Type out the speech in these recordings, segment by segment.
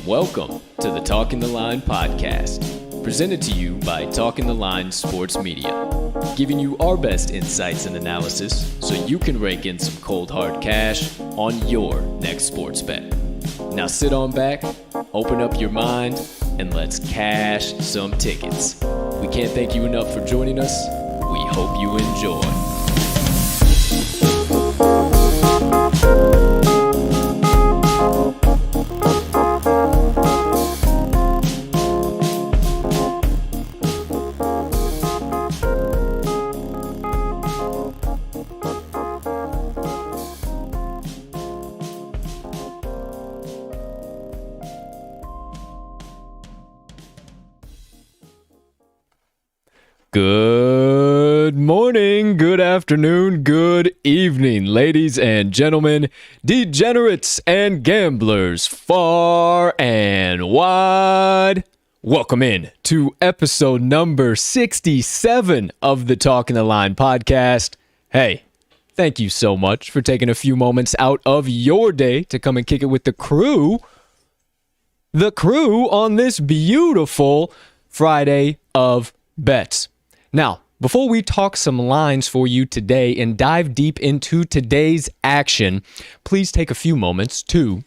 Welcome to the Talking the Line podcast, presented to you by Talking the Line Sports Media, giving you our best insights and analysis so you can rake in some cold hard cash on your next sports bet. Now sit on back, open up your mind, and let's cash some tickets. We can't thank you enough for joining us. We hope you enjoy. Good morning, good afternoon, good evening, ladies and gentlemen, degenerates and gamblers far and wide. Welcome in to episode number 67 of the Talking the Line podcast. Hey, thank you so much for taking a few moments out of your day to come and kick it with the crew. The crew on this beautiful Friday of bets. Now, before we talk some lines for you today and dive deep into today's action, please take a few moments to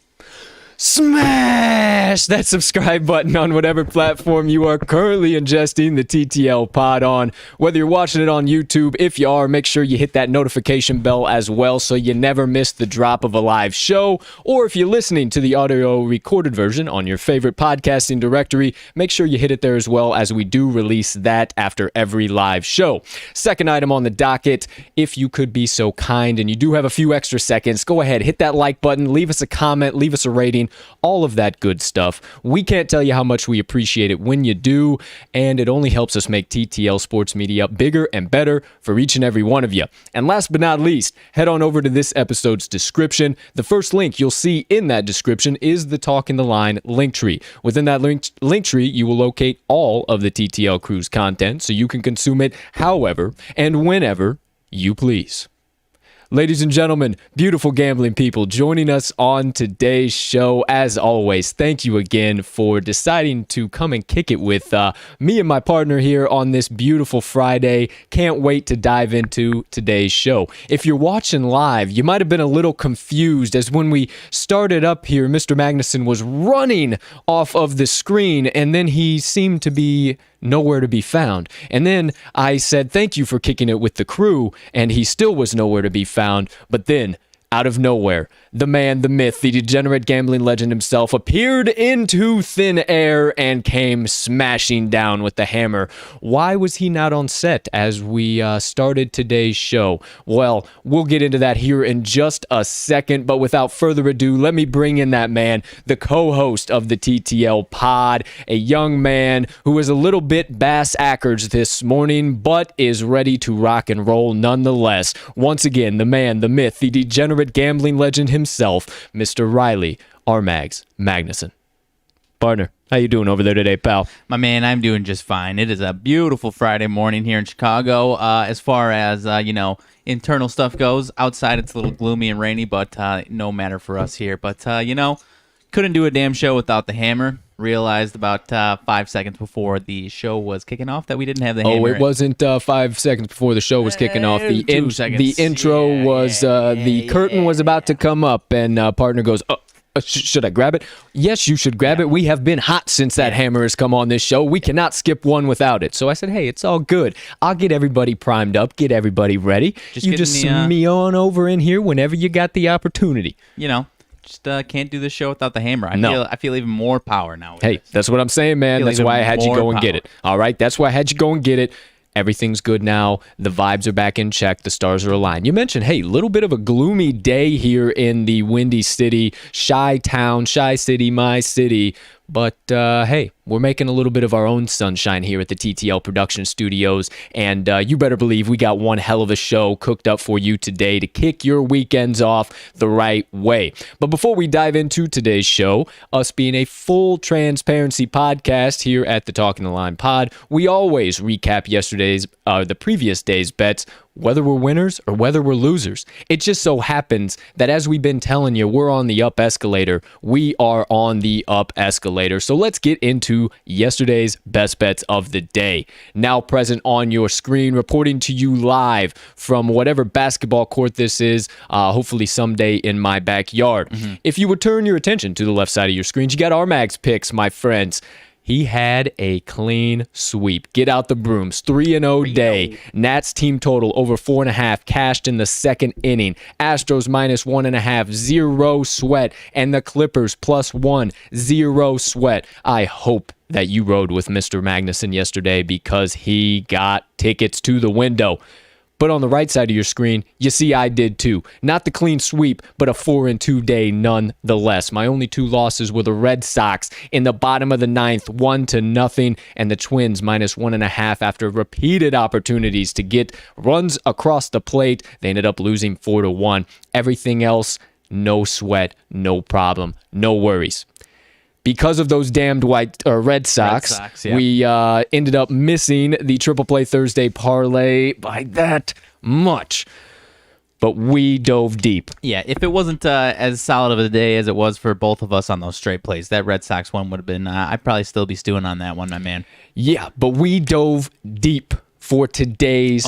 smash that subscribe button on whatever platform you are currently ingesting the TTL pod on. Whether you're watching it on YouTube, if you are, make sure you hit that notification bell as well so you never miss the drop of a live show. Or if you're listening to the audio recorded version on your favorite podcasting directory, make sure you hit it there as well, as we do release that after every live show. Second item on the docket, if you could be so kind and you do have a few extra seconds, go ahead, hit that like button, leave us a comment, leave us a rating, all of that good stuff. We can't tell you how much we appreciate it when you do, and it only helps us make TTL Sports Media bigger and better for each and every one of you. And last but not least, head on over to this episode's description. The first link you'll see in that description is the Talking the Line link tree. Within that link tree, you will locate all of the TTL Crew's content so you can consume it however and whenever you please. Ladies and gentlemen, beautiful gambling people, joining us on today's show. As always, thank you again for deciding to come and kick it with me and my partner here on this beautiful Friday. Can't wait to dive into today's show. If you're watching live, you might have been a little confused, as when we started up here, Mr. Magnuson was running off of the screen and then he seemed to be nowhere to be found. And then I said, thank you for kicking it with the crew, and he still was nowhere to be found. But then, out of nowhere, the man, the myth, the degenerate gambling legend himself appeared into thin air and came smashing down with the hammer. Why was he not on set as we started today's show? Well, we'll get into that here in just a second, but without further ado, let me bring in that man, the co-host of the TTL pod, a young man who is a little bit bass-ackered this morning, but is ready to rock and roll nonetheless. Once again, the man, the myth, the degenerate gambling legend himself, Mr. Riley RMags Magnuson. Partner, how you doing over there today, pal? My man, I'm doing just fine. It is a beautiful Friday morning here in Chicago. As far as, internal stuff goes, outside it's a little gloomy and rainy, but no matter for us here. But, couldn't do a damn show without the hammer. Realized about 5 seconds before the show was kicking off that we didn't have the hammer. Oh, it wasn't 5 seconds before the show was kicking off. The intro was, the curtain was about to come up, and partner goes, should I grab it? Yes, you should grab it. We have been hot since that hammer has come on this show. We cannot skip one without it. So I said, hey, it's all good. I'll get everybody primed up, get everybody ready. You just me on over in here whenever you got the opportunity. Just can't do the show without the hammer. I feel even more power now. Hey, that's what I'm saying, man. That's why I had you go and get it. All right, that's why I had you go and get it. Everything's good now. The vibes are back in check. The stars are aligned. You mentioned, hey, a little bit of a gloomy day here in the Windy City, Chi-Town, Chi-City, my city. But hey, we're making a little bit of our own sunshine here at the TTL Production Studios, and you better believe we got one hell of a show cooked up for you today to kick your weekends off the right way. But before we dive into today's show, us being a full transparency podcast here at the Talking the Line pod, we always recap the previous day's bets, whether we're winners or whether we're losers. It just so happens that as we've been telling you, we're on the up escalator. We are on the up escalator. So let's get into yesterday's best bets of the day. Now present on your screen, reporting to you live from whatever basketball court this is, hopefully someday in my backyard. If you would turn your attention to the left side of your screen, you got RMags picks, my friends. He had a clean sweep. Get out the brooms. 3-0 day. Nats team total over 4.5. Cashed in the second inning. Astros minus 1.5. 0 sweat. And the Clippers +1. 0 sweat. I hope that you rode with Mr. Magnuson yesterday because he got tickets to the window. But on the right side of your screen, you see I did too. Not the clean sweep, but a 4-2 day nonetheless. My only two losses were the Red Sox in the bottom of the ninth, 1-0, and the Twins minus 1.5 after repeated opportunities to get runs across the plate. They ended up losing 4-1. Everything else, no sweat, no problem, no worries. Because of those damned Red Sox, yeah. We ended up missing the Triple Play Thursday parlay by that much. But we dove deep. Yeah, if it wasn't as solid of a day as it was for both of us on those straight plays, that Red Sox one would have been, I'd probably still be stewing on that one, my man. Yeah, but we dove deep for today's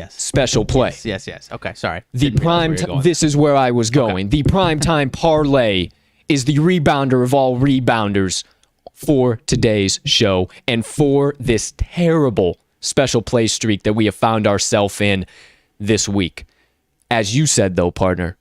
special play. Yes. Okay, sorry. This is where I was going. Okay. The Primetime Parlay is the rebounder of all rebounders for today's show and for this terrible special play streak that we have found ourselves in this week. As you said, though, partner,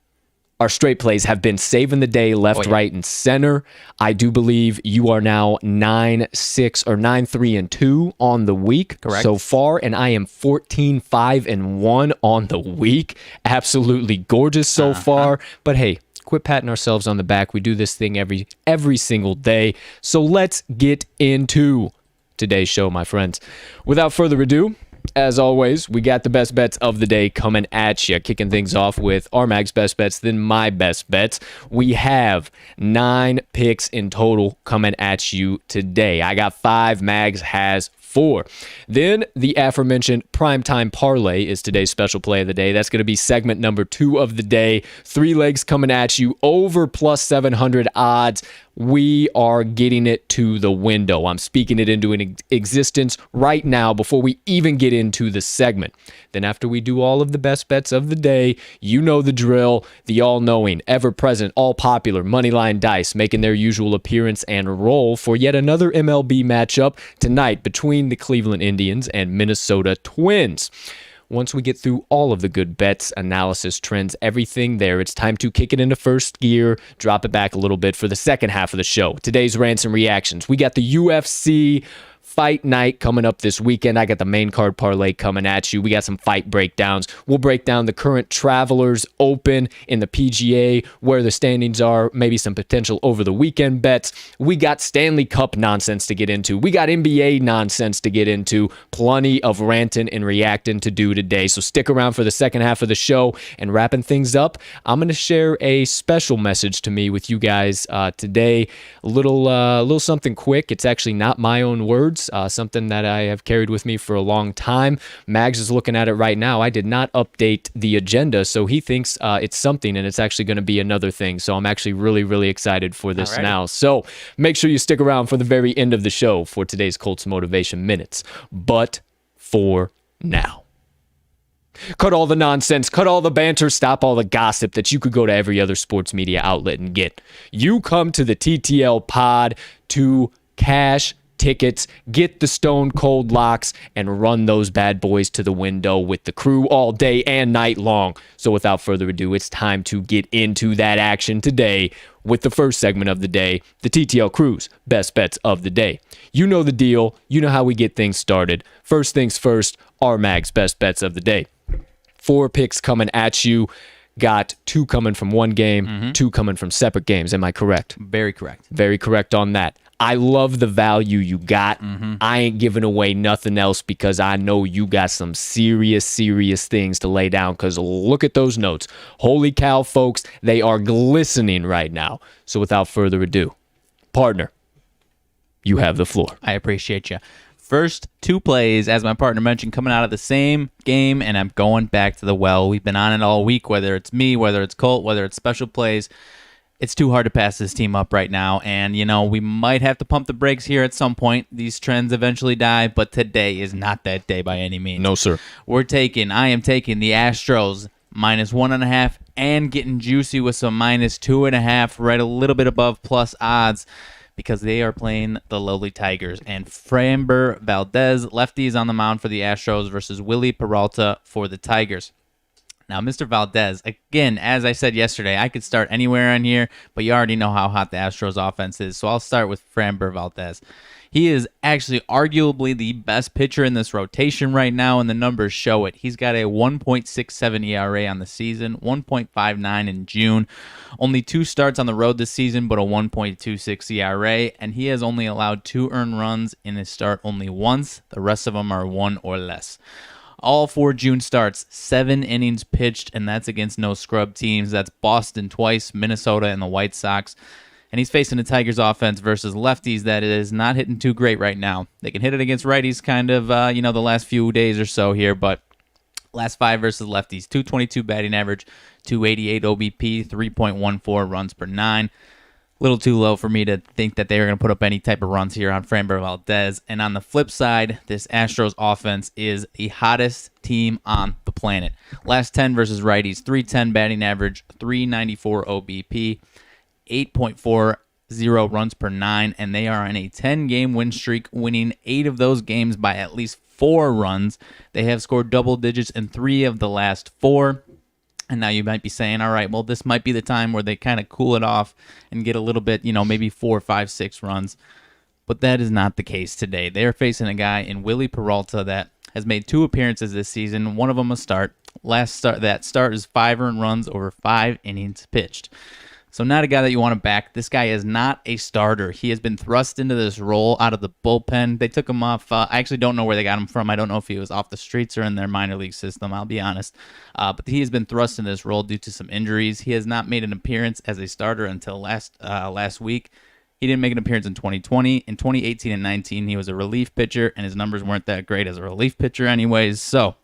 our straight plays have been saving the day left, right, and center. I do believe you are now 9-6 or 9-3-2 on the week so far, and I am 14-5-1 on the week. Absolutely gorgeous so far. But hey, quit patting ourselves on the back. We do this thing every single day. So let's get into today's show, my friends. Without further ado, as always, we got the best bets of the day coming at you. Kicking things off with RMags best bets, then my best bets. We have 9 picks in total coming at you today. I got 5. Mags has 4. Then the aforementioned Primetime Parlay is today's special play of the day. That's going to be segment number 2 of the day. 3 legs coming at you over +700 odds. We are getting it to the window. I'm speaking it into an existence right now before we even get into the segment. Then after we do all of the best bets of the day, you know the drill, the all-knowing, ever-present, all-popular Moneyline Dice making their usual appearance and roll for yet another MLB matchup tonight between the Cleveland Indians and Minnesota Twins. Once we get through all of the good bets, analysis, trends, everything there, it's time to kick it into first gear, drop it back a little bit for the second half of the show. Today's Rants and Reactions. We got the UFC Fight Night coming up this weekend. I got the main card parlay coming at you. We got some fight breakdowns. We'll break down the current Travelers Open in the PGA, where the standings are, maybe some potential over the weekend bets. We got Stanley Cup nonsense to get into. We got NBA nonsense to get into. Plenty of ranting and reacting to do today. So stick around for the second half of the show. And wrapping things up, I'm going to share a special message to me with you guys today. A little something quick. It's actually not my own words. Something that I have carried with me for a long time. Mags is looking at it right now. I did not update the agenda, so he thinks it's something, and it's actually going to be another thing. So I'm actually really, really excited for this now. So make sure you stick around for the very end of the show for today's Colts Motivation Minutes. But for now, cut all the nonsense, cut all the banter, stop all the gossip that you could go to every other sports media outlet and get. You come to the TTL pod to cash tickets, get the stone cold locks, and run those bad boys to the window with the crew all day and night long. So without further ado, it's time to get into that action today with the first segment of the day, the TTL Crew's best bets of the day. You know the deal. You know how we get things started. First things first, RMags best bets of the day. 4 picks coming at you. Got 2 coming from one game, 2 coming from separate games. Am I correct? Very correct. Very correct on that. I love the value you got. I ain't giving away nothing else because I know you got some serious things to lay down, because look at those notes. Holy cow, folks, they are glistening right now. So without further ado, partner, you have the floor. I appreciate you. First two plays, as my partner mentioned, coming out of the same game, and I'm going back to the well. We've been on it all week, whether it's me, whether it's Colt, whether it's special plays. It's too hard to pass this team up right now, and, we might have to pump the brakes here at some point. These trends eventually die, but today is not that day by any means. No, sir. I am taking the Astros -1.5 and getting juicy with some -2.5, right a little bit above plus odds, because they are playing the lowly Tigers. And Framber Valdez, lefties on the mound for the Astros versus Willie Peralta for the Tigers. Now, Mr. Valdez, again, as I said yesterday, I could start anywhere on here, but you already know how hot the Astros offense is, so I'll start with Framber Valdez. He is actually arguably the best pitcher in this rotation right now, and the numbers show it. He's got a 1.67 ERA on the season, 1.59 in June. Only 2 starts on the road this season, but a 1.26 ERA, and he has only allowed 2 earned runs in his start only once. The rest of them are 1 or less. All 4 June starts, 7 innings pitched, and that's against no scrub teams. That's Boston twice, Minnesota, and the White Sox. And he's facing the Tigers offense versus lefties that is not hitting too great right now. They can hit it against righties kind of, the last few days or so here, but last 5 versus lefties, 222 batting average, 288 OBP, 3.14 runs per 9. Little too low for me to think that they were going to put up any type of runs here on Framber Valdez. And on the flip side, this Astros offense is the hottest team on the planet. Last 10 versus righties, 310 batting average, 394 OBP, 8.40 runs per 9, and they are on a 10-game win streak, winning 8 of those games by at least 4 runs. They have scored double digits in 3 of the last 4. And now you might be saying, all right, well, this might be the time where they kind of cool it off and get a little bit, maybe 4, 5, 6 runs. But that is not the case today. They are facing a guy in Willie Peralta that has made 2 appearances this season, one of them a start. That start is 5 earned runs over 5 innings pitched. So not a guy that you want to back. This guy is not a starter. He has been thrust into this role out of the bullpen. They took him off. I actually don't know where they got him from. I don't know if he was off the streets or in their minor league system, I'll be honest. But he has been thrust in this role due to some injuries. He has not made an appearance as a starter until last week. He didn't make an appearance in 2020. In 2018 and 19, he was a relief pitcher, and his numbers weren't that great as a relief pitcher anyways. So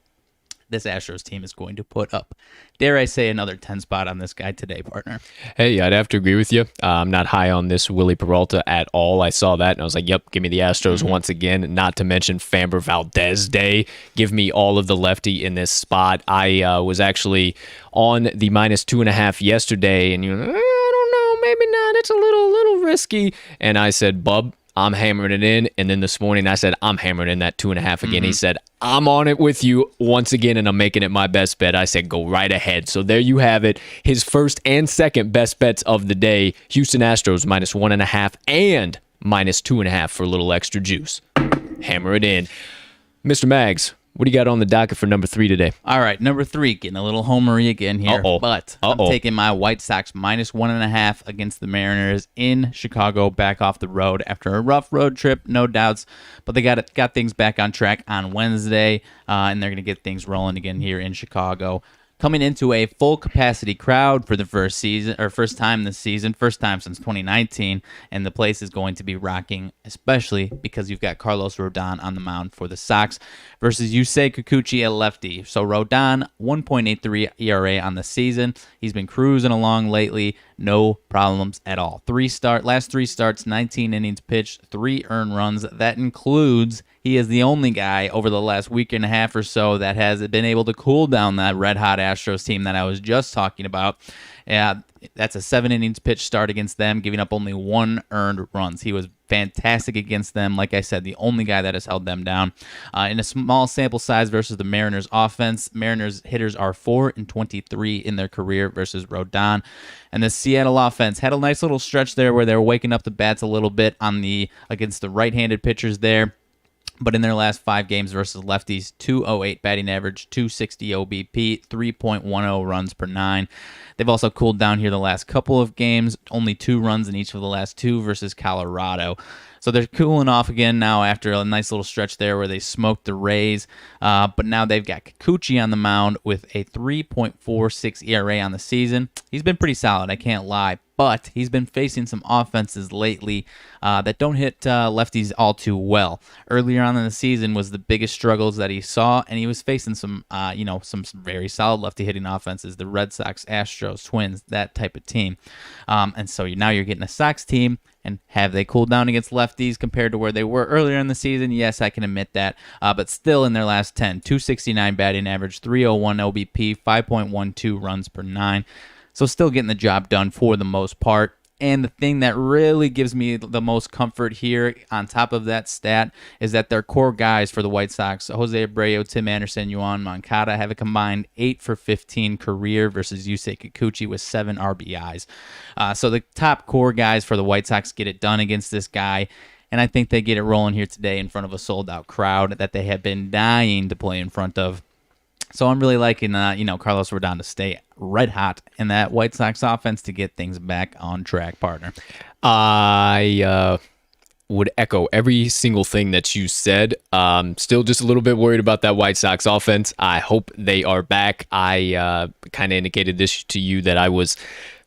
this Astros team is going to put up, dare I say, another 10 spot on this guy today, partner. Hey, I'd have to agree with you. I'm not high on this Willie Peralta at all. I saw that, and I was like, yep, give me the Astros once again, not to mention Framber Valdez Day. Give me all of the lefty in this spot. I was actually on the -2.5 yesterday, and I don't know, maybe not. It's a little risky. And I said, bub, I'm hammering it in. And then this morning I said, I'm hammering in that 2.5 again. He said, I'm on it with you once again, and I'm making it my best bet. I said, go right ahead. So there you have it. His first and second best bets of the day. Houston Astros -1.5 and -2.5 for a little extra juice. Hammer it in. Mr. Mags, what do you got on the docket for number 3 today? All right, number 3, getting a little homery again here. But I'm taking my White Sox -1.5 against the Mariners in Chicago, back off the road after a rough road trip, no doubts. But they got things back on track on Wednesday, and they're going to get things rolling again here in Chicago. Coming into a full capacity crowd for the first time this season, first time since 2019, and the place is going to be rocking, especially because you've got Carlos Rodon on the mound for the Sox versus Yusei Kikuchi at lefty. So Rodon, 1.83 ERA on the season. He's been cruising along lately, no problems at all. Last 3 starts, 19 innings pitched, 3 earned runs. That includes, he is the only guy over the last week and a half or so that has been able to cool down that red-hot Astros team that I was just talking about. That's a 7 innings pitch start against them, giving up only 1 earned runs. He was fantastic against them. Like I said, the only guy that has held them down. In a small sample size versus the Mariners offense, Mariners hitters are 4-23 in their career versus Rodon. And the Seattle offense had a nice little stretch there where they were waking up the bats a little bit against the right-handed pitchers there. But in their last 5 games versus lefties, 208 batting average, 260 OBP, 3.10 runs per 9. They've also cooled down here the last couple of games, only 2 runs in each of the last 2 versus Colorado. So they're cooling off again now after a nice little stretch there where they smoked the Rays. But now they've got Kikuchi on the mound with a 3.46 ERA on the season. He's been pretty solid, I can't lie. But he's been facing some offenses lately that don't hit lefties all too well. Earlier on in the season was the biggest struggles that he saw, and he was facing some very solid lefty hitting offenses, the Red Sox, Astros, Twins, that type of team. And so now you're getting a Sox team, and have they cooled down against lefties compared to where they were earlier in the season? Yes, I can admit that. But still in their last 10, 269 batting average, 301 OBP, 5.12 runs per 9. So still getting the job done for the most part. And the thing that really gives me the most comfort here on top of that stat is that their core guys for the White Sox, Jose Abreu, Tim Anderson, Yoan Moncada, have a combined 8 for 15 career versus Yusei Kikuchi with 7 RBIs. So the top core guys for the White Sox get it done against this guy. And I think they get it rolling here today in front of a sold-out crowd that they have been dying to play in front of. So I'm really liking, Carlos Rodon to stay red hot in that White Sox offense to get things back on track, partner. I would echo every single thing that you said. Still just a little bit worried about that White Sox offense. I hope they are back. I kind of indicated this to you that I was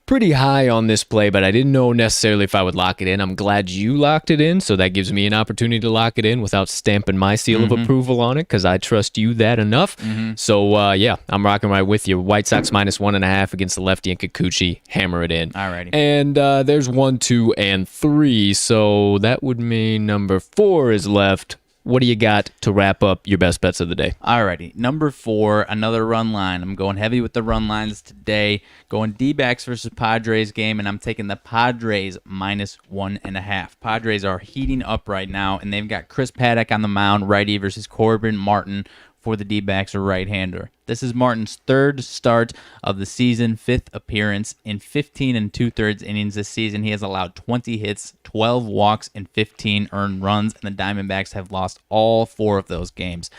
pretty high on this play, but I didn't know necessarily if I would lock it in. I'm glad you locked it in, so that gives me an opportunity to lock it in without stamping my seal of approval on it, because I trust you that enough. So, yeah, I'm rocking right with you. White Sox minus 1.5 against the lefty and Kikuchi. Hammer it in. Alrighty. And there's 1, 2, and 3, so that would mean number 4 is left. What do you got to wrap up your best bets of the day? Alrighty, number 4, another run line. I'm going heavy with the run lines today. Going D-backs versus Padres game, and I'm taking the Padres minus 1.5. Padres are heating up right now, and they've got Chris Paddock on the mound, righty, versus Corbin Martin for the D-backs, a right-hander. This is Martin's 3rd start of the season, 5th appearance. In 15 2/3 innings this season, he has allowed 20 hits, 12 walks, and 15 earned runs, and the Diamondbacks have lost all 4 of those games.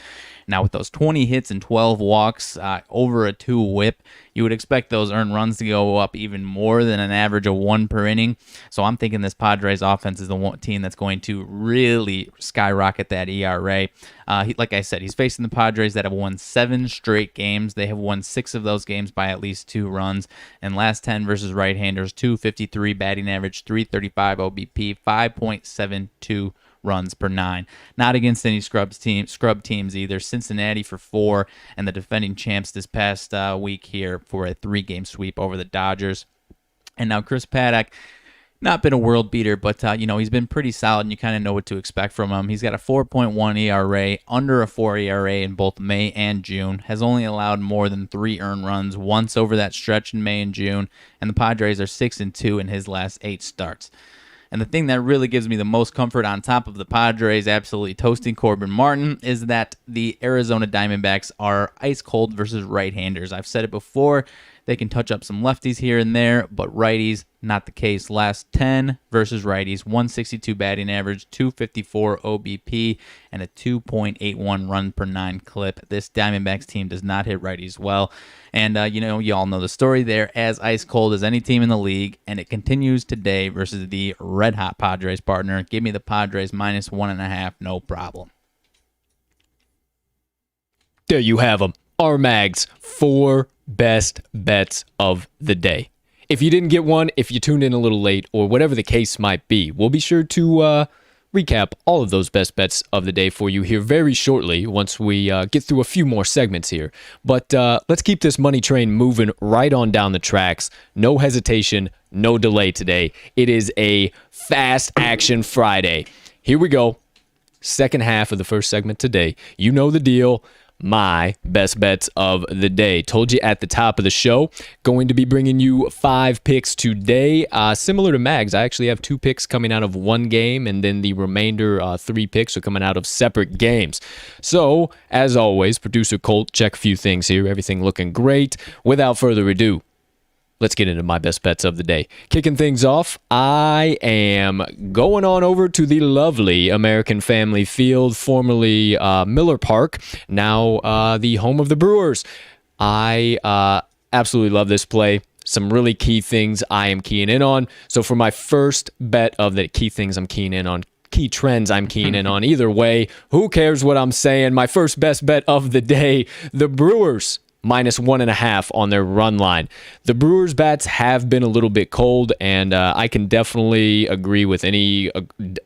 Now, with those 20 hits and 12 walks, over a 2 whip, you would expect those earned runs to go up even more than an average of 1 per inning. So I'm thinking this Padres offense is the one team that's going to really skyrocket that ERA. Like I said, he's facing the Padres that have won 7 straight games. They have won 6 of those games by at least 2 runs. And last 10 versus right-handers, 253 batting average, 335 OBP, 5.72 runs per 9. Not against any scrub teams either. Cincinnati for 4, and the defending champs this past week here for a 3-game sweep over the Dodgers. And now Chris Paddock, not been a world beater, but he's been pretty solid, and you kind of know what to expect from him. He's got a 4.1 ERA, under a 4 ERA in both May and June, has only allowed more than 3 earned runs once over that stretch in May and June, and the Padres are 6-2 in his last 8 starts. And the thing that really gives me the most comfort on top of the Padres absolutely toasting Corbin Martin is that the Arizona Diamondbacks are ice cold versus right-handers. I've said it before. They can touch up some lefties here and there, but righties, not the case. Last 10 versus righties, 162 batting average, 254 OBP, and a 2.81 run per 9 clip. This Diamondbacks team does not hit righties well. And, you all know the story there, as ice cold as any team in the league, and it continues today versus the red-hot Padres partner. Give me the Padres minus 1.5, no problem. There you have them. RMags, 4 best bets of the day. If you didn't get one, if you tuned in a little late, or whatever the case might be, we'll be sure to recap all of those best bets of the day for you here very shortly once we get through a few more segments here. But let's keep this money train moving right on down the tracks. No hesitation, no delay today. It is a fast action Friday. Here we go. Second half of the first segment today. You know the deal. My best bets of the day. Told you at the top of the show, going to be bringing you 5 picks today. Similar to Mags, I actually have 2 picks coming out of one game, and then the remainder 3 picks are coming out of separate games. So, as always, producer Colt, check a few things here. Everything looking great. Without further ado, let's get into my best bets of the day. Kicking things off, I am going on over to the lovely American Family Field, formerly Miller Park, now the home of the Brewers. I absolutely love this play. Some really key things I am keying in on. So for my first bet of the key things I'm keying in on, key trends I'm keying in on, either way, who cares what I'm saying? My first best bet of the day, the Brewers -1.5 on their run line. The Brewers bats have been a little bit cold, and I can definitely agree with any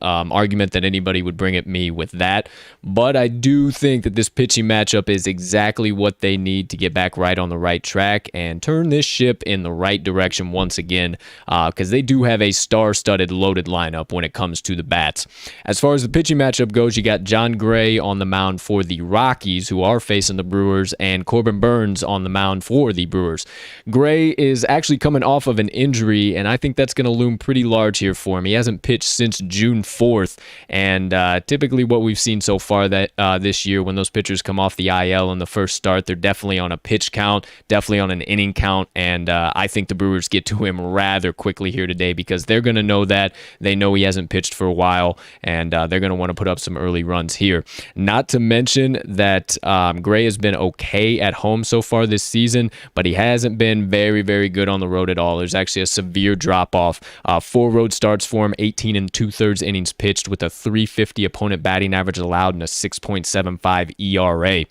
argument that anybody would bring at me with that. But I do think that this pitching matchup is exactly what they need to get back right on the right track and turn this ship in the right direction once again, because they do have a star-studded loaded lineup when it comes to the bats. As far as the pitching matchup goes, you got Jon Gray on the mound for the Rockies, who are facing the Brewers, and Corbin Burns on the mound for the Brewers. Gray is actually coming off of an injury, and I think that's going to loom pretty large here for him. He hasn't pitched since June 4th, and typically what we've seen so far that this year, when those pitchers come off the IL in the first start, they're definitely on a pitch count, definitely on an inning count, and I think the Brewers get to him rather quickly here today because they're going to know that. They know he hasn't pitched for a while, and they're going to want to put up some early runs here. Not to mention that Gray has been okay at home so far this season, but he hasn't been very, very good on the road at all. There's actually a severe drop-off. 4 road starts for him, 18 2/3 innings pitched with a 350 opponent batting average allowed and a 6.75 ERA.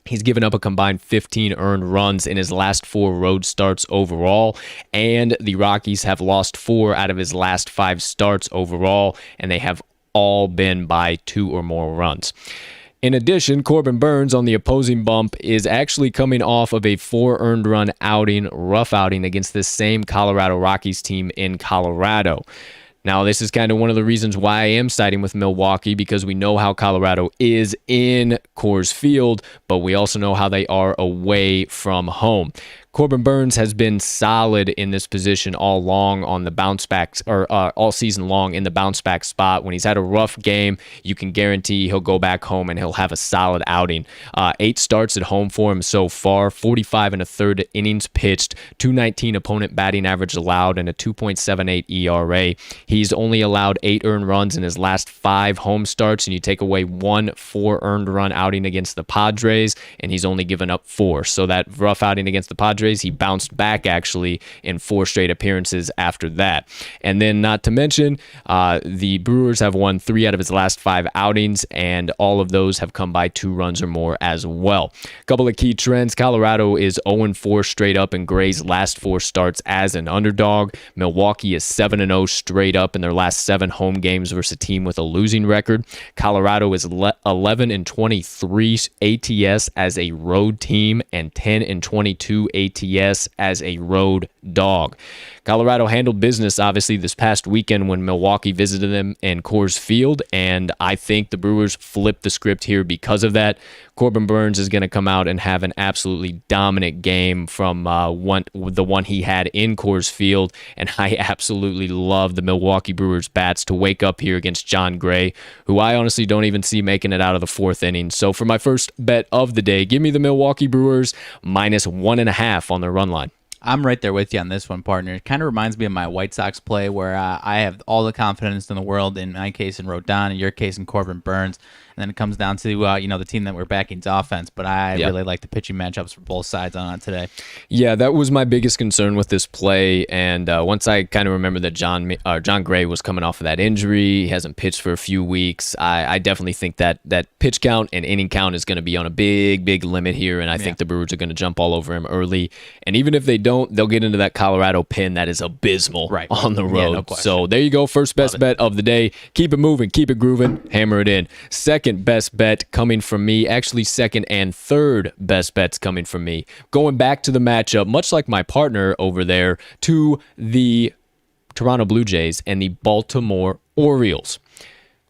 He's given up a combined 15 earned runs in his last 4 road starts overall, and the Rockies have lost 4 out of his last 5 starts overall, and they have all been by 2 or more runs. In addition, Corbin Burns on the opposing bump is actually coming off of a 4 earned run outing, rough outing against this same Colorado Rockies team in Colorado. Now, this is kind of one of the reasons why I am siding with Milwaukee, because we know how Colorado is in Coors Field, but we also know how they are away from home. Corbin Burns has been solid in this position all long on the bounce backs, or all season long in the bounce back spot. When he's had a rough game, you can guarantee he'll go back home and he'll have a solid outing. 8 starts at home for him so far, 45 1/3 innings pitched, 219 opponent batting average allowed, and a 2.78 ERA. He's only allowed 8 earned runs in his last 5 home starts, and you take away 1 4 earned run outing against the Padres, and he's only given up 4. So that rough outing against the Padres, he bounced back actually in 4 straight appearances after that. And then not to mention, the Brewers have won 3 out of his last 5 outings, and all of those have come by 2 runs or more as well. A couple of key trends. Colorado is 0-4 straight up in Gray's last 4 starts as an underdog. Milwaukee is 7-0 straight up in their last 7 home games versus a team with a losing record. Colorado is 11-23 ATS as a road team and 10-22 ATS as a road dog. Colorado handled business, obviously, this past weekend when Milwaukee visited them in Coors Field, and I think the Brewers flipped the script here because of that. Corbin Burns is going to come out and have an absolutely dominant game from the one he had in Coors Field, and I absolutely love the Milwaukee Brewers bats to wake up here against Jon Gray, who I honestly don't even see making it out of the 4th inning. So for my first bet of the day, give me the Milwaukee Brewers -1.5 on their run line. I'm right there with you on this one, partner. It kind of reminds me of my White Sox play where I have all the confidence in the world, in my case in Rodon, in your case in Corbin Burns. And then it comes down to, the team that we're backing's offense. But I really like the pitching matchups for both sides on it today. Yeah, that was my biggest concern with this play. And once I kind of remember that Jon Gray was coming off of that injury, he hasn't pitched for a few weeks, I definitely think that pitch count and inning count is going to be on a big, big limit here. And I think the Brewers are going to jump all over him early. And even if they don't, they'll get into that Colorado pin that is abysmal on the road. Yeah, no question. So there you go. First best bet of the day. Keep it moving. Keep it grooving. Hammer it in. Second best bet coming from me. Actually, second and third best bets coming from me. Going back to the matchup, much like my partner over there, to the Toronto Blue Jays and the Baltimore Orioles.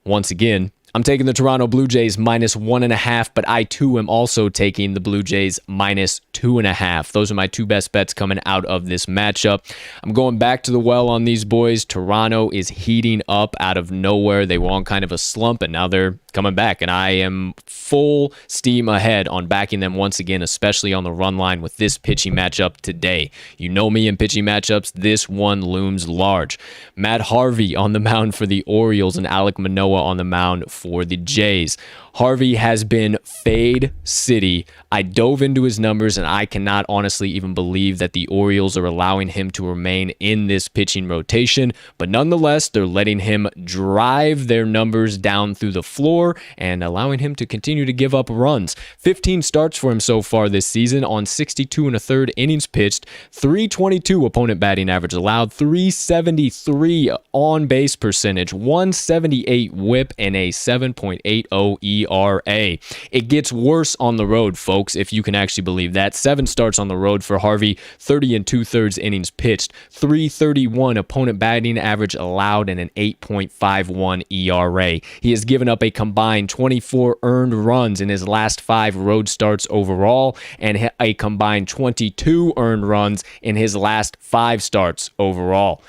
Once again, I'm taking the Toronto Blue Jays -1.5, but I too am also taking the Blue Jays -2.5. Those are my 2 best bets coming out of this matchup. I'm going back to the well on these boys. Toronto is heating up out of nowhere. They were on kind of a slump, and now they're coming back, and I am full steam ahead on backing them once again, especially on the run line with this pitching matchup today. You know me in pitching matchups, this one looms large. Matt Harvey on the mound for the Orioles and Alek Manoah on the mound for the Jays. Harvey has been fade city. I dove into his numbers, and I cannot honestly even believe that the Orioles are allowing him to remain in this pitching rotation, but nonetheless, they're letting him drive their numbers down through the floor and allowing him to continue to give up runs. 15 starts for him so far this season on 62 and a third innings pitched, 322 opponent batting average allowed, 373 on base percentage, 178 whip, and a 7.80 ERA. It gets worse on the road, folks, if you can actually believe that. 7 starts on the road for Harvey, 30 and 2/3 innings pitched, 331 opponent batting average allowed, and an 8.51 ERA. He has given up a combined 24 earned runs in his last 5 road starts overall, and a combined 22 earned runs in his last 5 starts overall.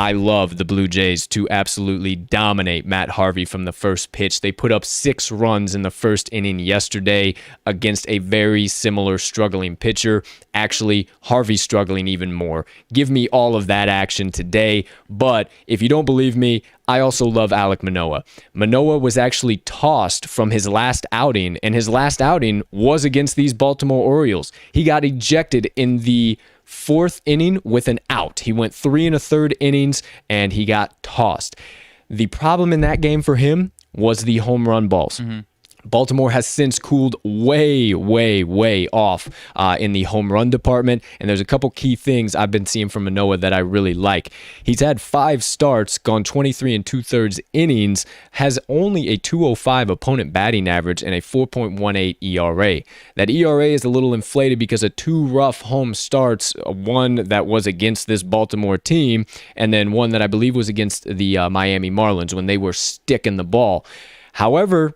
I love the Blue Jays to absolutely dominate Matt Harvey from the first pitch. They put up 6 runs in the first inning yesterday against a very similar struggling pitcher. Actually, Harvey's struggling even more. Give me all of that action today. But if you don't believe me, I also love Alek Manoah. Manoah was actually tossed from his last outing, and his last outing was against these Baltimore Orioles. He got ejected in the 4th inning with an out. He went 3 1/3 innings and he got tossed. The problem in that game for him was the home run balls. Baltimore has since cooled way off in the home run department, and there's a couple key things I've been seeing from Manoah that I really like. He's had 5 starts, gone 23 and 2/3 innings, has only a 205 opponent batting average and a 4.18 ERA. That ERA is a little inflated because of 2 rough home starts, one that was against this Baltimore team, and then one that I believe was against the Miami Marlins when they were sticking the ball. However,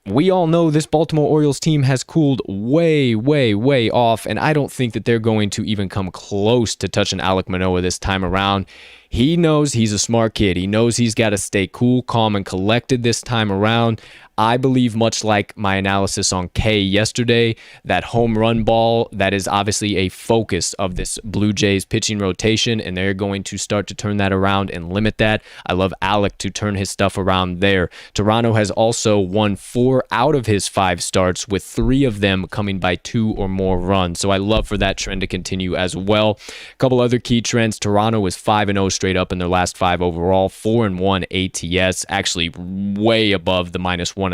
we all know this Baltimore Orioles team has cooled way off, and I don't think that they're going to even come close to touching Alek Manoah this time around. He knows he's a smart kid. He knows he's got to stay cool, calm, and collected this time around. I believe, much like my analysis on K yesterday, that home run ball, that is obviously a focus of this Blue Jays pitching rotation, and they're going to start to turn that around and limit that. I love Alek to turn his stuff around there. Toronto has also won 4 out of his 5 starts, with 3 of them coming by 2 or more runs. So I love for that trend to continue as well. A couple other key trends. Toronto is 5-0 straight up in their last 5 overall, 4-1 ATS, actually way above the -1.5.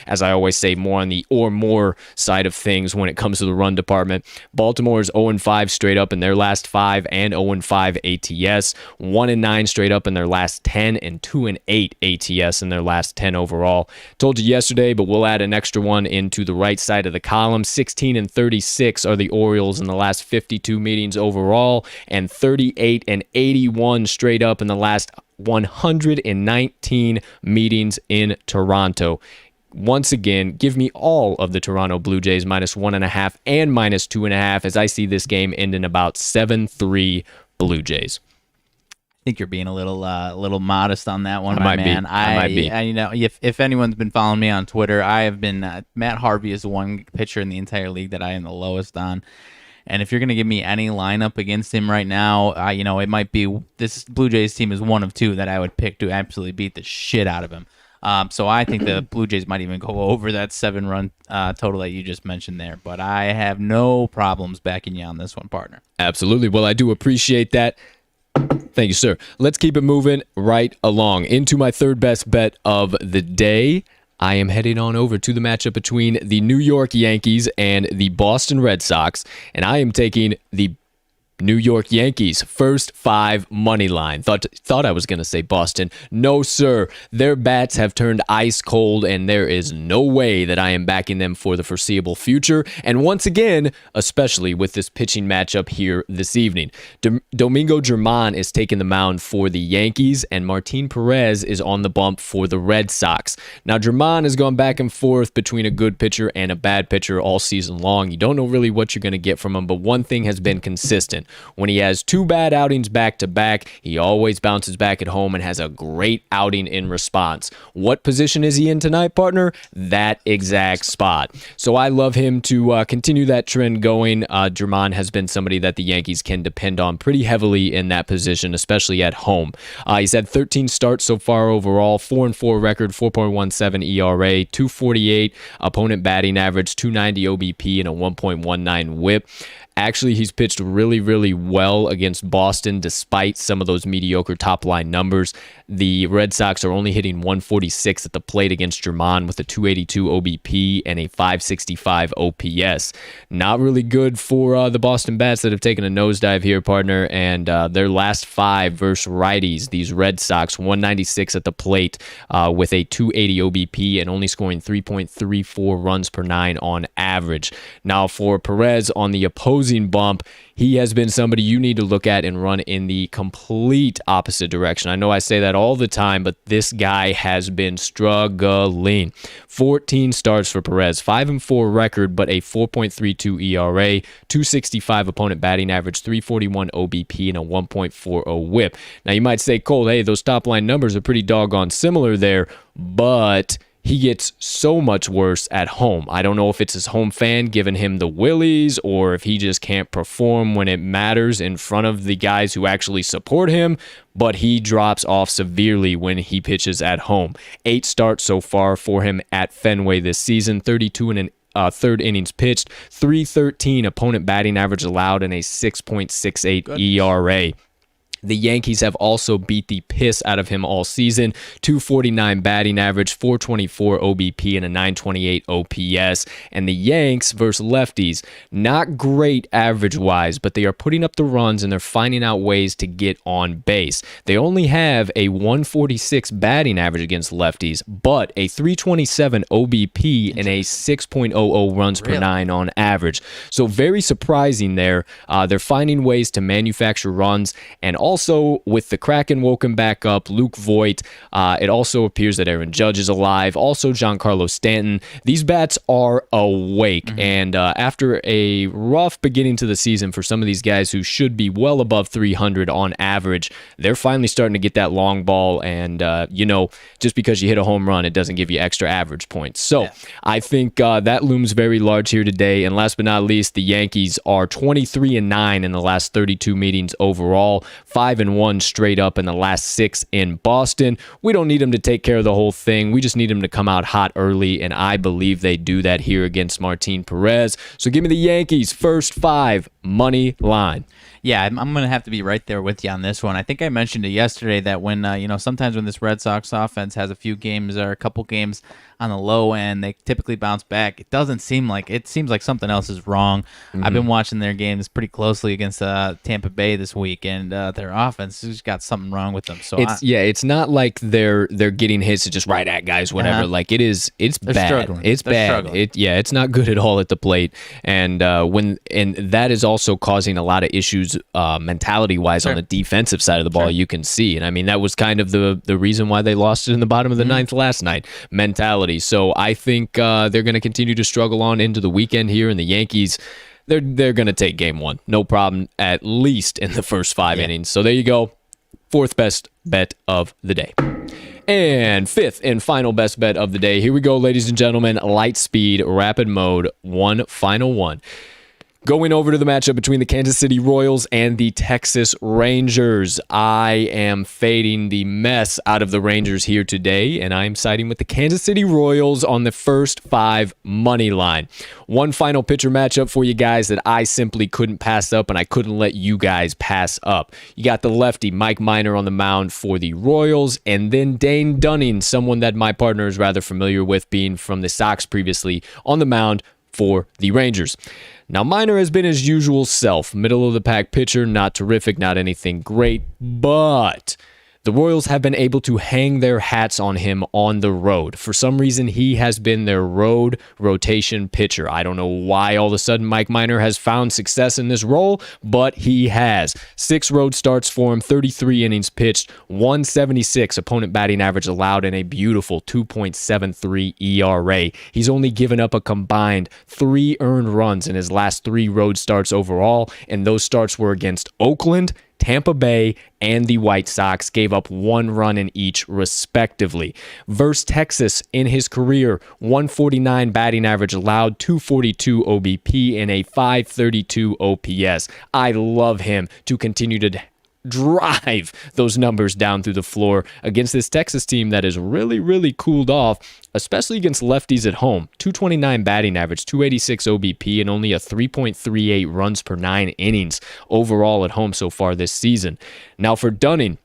As I always say, more on the or more side of things when it comes to the run department. Baltimore is 0-5 straight up in their last 5 and 0-5 ATS, 1-9 straight up in their last 10, and 2-8 ATS in their last 10 overall. Told you yesterday, but we'll add an extra one into the right side of the column. 16-36 are the Orioles in the last 52 meetings overall, and 38-81 straight up in the last 119 meetings in Toronto. Once again, give me all of the Toronto Blue Jays -1.5 and -2.5 as I see this game ending about 7-3 Blue Jays. I think you're being a little modest on that one, I my might man. be. I might be. You know, if anyone's been following me on Twitter, I have been Matt Harvey is the one pitcher in the entire league that I am the lowest on. And if you're going to give me any lineup against him right now, you know, it might be this Blue Jays team is one of 2 that I would pick to absolutely beat the shit out of him. So I think the Blue Jays might even go over that 7-run total that you just mentioned there. But I have no problems backing you on this one, partner. Absolutely. Well, I do appreciate that. Thank you, sir. Let's keep it moving right along into my third best bet of the day. I am heading on over to the matchup between the New York Yankees and the Boston Red Sox, and I am taking the New York Yankees, first 5 money line. Thought I was going to say Boston. No, sir. Their bats have turned ice cold, and there is no way that I am backing them for the foreseeable future. And once again, especially with this pitching matchup here this evening, Domingo Germán is taking the mound for the Yankees, and Martin Perez is on the bump for the Red Sox. Now, Germán has gone back and forth between a good pitcher and a bad pitcher all season long. You don't know really what you're going to get from him, but one thing has been consistent. When he has 2 bad outings back-to-back, he always bounces back at home and has a great outing in response. What position is he in tonight, partner? That exact spot. So I love him to continue that trend going. German has been somebody that the Yankees can depend on pretty heavily in that position, especially at home. He's had 13 starts so far overall, 4-4 record, 4.17 ERA, 248 opponent batting average, 290 OBP, and a 1.19 WHIP. Actually, he's pitched really, really well against Boston despite some of those mediocre top-line numbers. The Red Sox are only hitting 146 at the plate against German with a 282 OBP and a 565 OPS. Not really good for the Boston Bats that have taken a nosedive here, partner, and their last 5 versus righties, these Red Sox, 196 at the plate with a 280 OBP and only scoring 3.34 runs per 9 on average. Now, for Perez on the opposing bump, he has been somebody you need to look at and run in the complete opposite direction. I know I say that all the time, but this guy has been struggling. 14 starts for Perez, 5-4 record, but a 4.32 ERA, 265 opponent batting average, 341 OBP, and a 1.40 WHIP. Now you might say, Cole, hey, those top line numbers are pretty doggone similar there, but he gets so much worse at home. I don't know if it's his home fan giving him the willies or if he just can't perform when it matters in front of the guys who actually support him, but he drops off severely when he pitches at home. 8 starts so far for him at Fenway this season, 32 and an third innings pitched, 313 opponent batting average allowed, and a 6.68 ERA. The Yankees have also beat the piss out of him all season. 249 batting average, 424 OBP, and a 928 OPS. And the Yanks versus lefties, not great average-wise, but they are putting up the runs and they're finding out ways to get on base. They only have a 146 batting average against lefties, but a 327 OBP and a 6.00 runs per 9 on average. So very surprising there. They're finding ways to manufacture runs, and also, with the Kraken woken back up, Luke Voigt, it also appears that Aaron Judge is alive. Also, Giancarlo Stanton. These bats are awake. And after a rough beginning to the season for some of these guys who should be well above 300 on average, they're finally starting to get that long ball. And, just because you hit a home run, it doesn't give you extra average points. So I think that looms very large here today. And last but not least, the Yankees are 23-9 in the last 32 meetings overall. 5-1 straight up in the last 6 in Boston. We don't need them to take care of the whole thing. We just need them to come out hot early, and I believe they do that here against Martin Perez. So give me the Yankees first 5 money line. Yeah, I'm going to have to be right there with you on this one. I think I mentioned it yesterday that when, sometimes when this Red Sox offense has a few games or a couple games on the low end, they typically bounce back. It seems like something else is wrong. I've been watching their games pretty closely against Tampa Bay this week, and their offense has got something wrong with them. So it's not like they're getting hits to just right at guys, whatever. Like it's They're bad. struggling. It's They're bad. struggling. It's not good at all at the plate, and that is also causing a lot of issues mentality wise on the defensive side of the ball. You can see, and I mean that was kind of the reason why they lost it in the bottom of the ninth last night. Mentality. So I think they're going to continue to struggle on into the weekend here, and the Yankees, they're going to take game 1, no problem, at least in the first 5 innings. So there you go, 4th best bet of the day. And 5th and final best bet of the day. Here we go, ladies and gentlemen. Light speed, rapid mode, one final one. Going over to the matchup between the Kansas City Royals and the Texas Rangers. I am fading the mess out of the Rangers here today, and I am siding with the Kansas City Royals on the first 5 money line. One final pitcher matchup for you guys that I simply couldn't pass up, and I couldn't let you guys pass up. You got the lefty Mike Minor on the mound for the Royals, and then Dane Dunning, someone that my partner is rather familiar with, being from the Sox previously, on the mound for the Rangers. Now, Minor has been his usual self, middle-of-the-pack pitcher, not terrific, not anything great, but The Royals have been able to hang their hats on him on the road. For some reason, he has been their road rotation pitcher. I don't know why all of a sudden Mike Minor has found success in this role, but he has. 6 road starts for him, 33 innings pitched, 176 opponent batting average allowed, and a beautiful 2.73 ERA. He's only given up a combined 3 earned runs in his last 3 road starts overall, and those starts were against Oakland, Tampa Bay, and the White Sox. Gave up 1 run in each, respectively. Versus Texas in his career, 149 batting average allowed, 242 OBP, and a 532 OPS. I love him to continue to drive those numbers down through the floor against this Texas team that is really, really cooled off, especially against lefties at home. 229 batting average, 286 OBP, and only a 3.38 runs per 9 innings overall at home so far this season. Now for Dunning,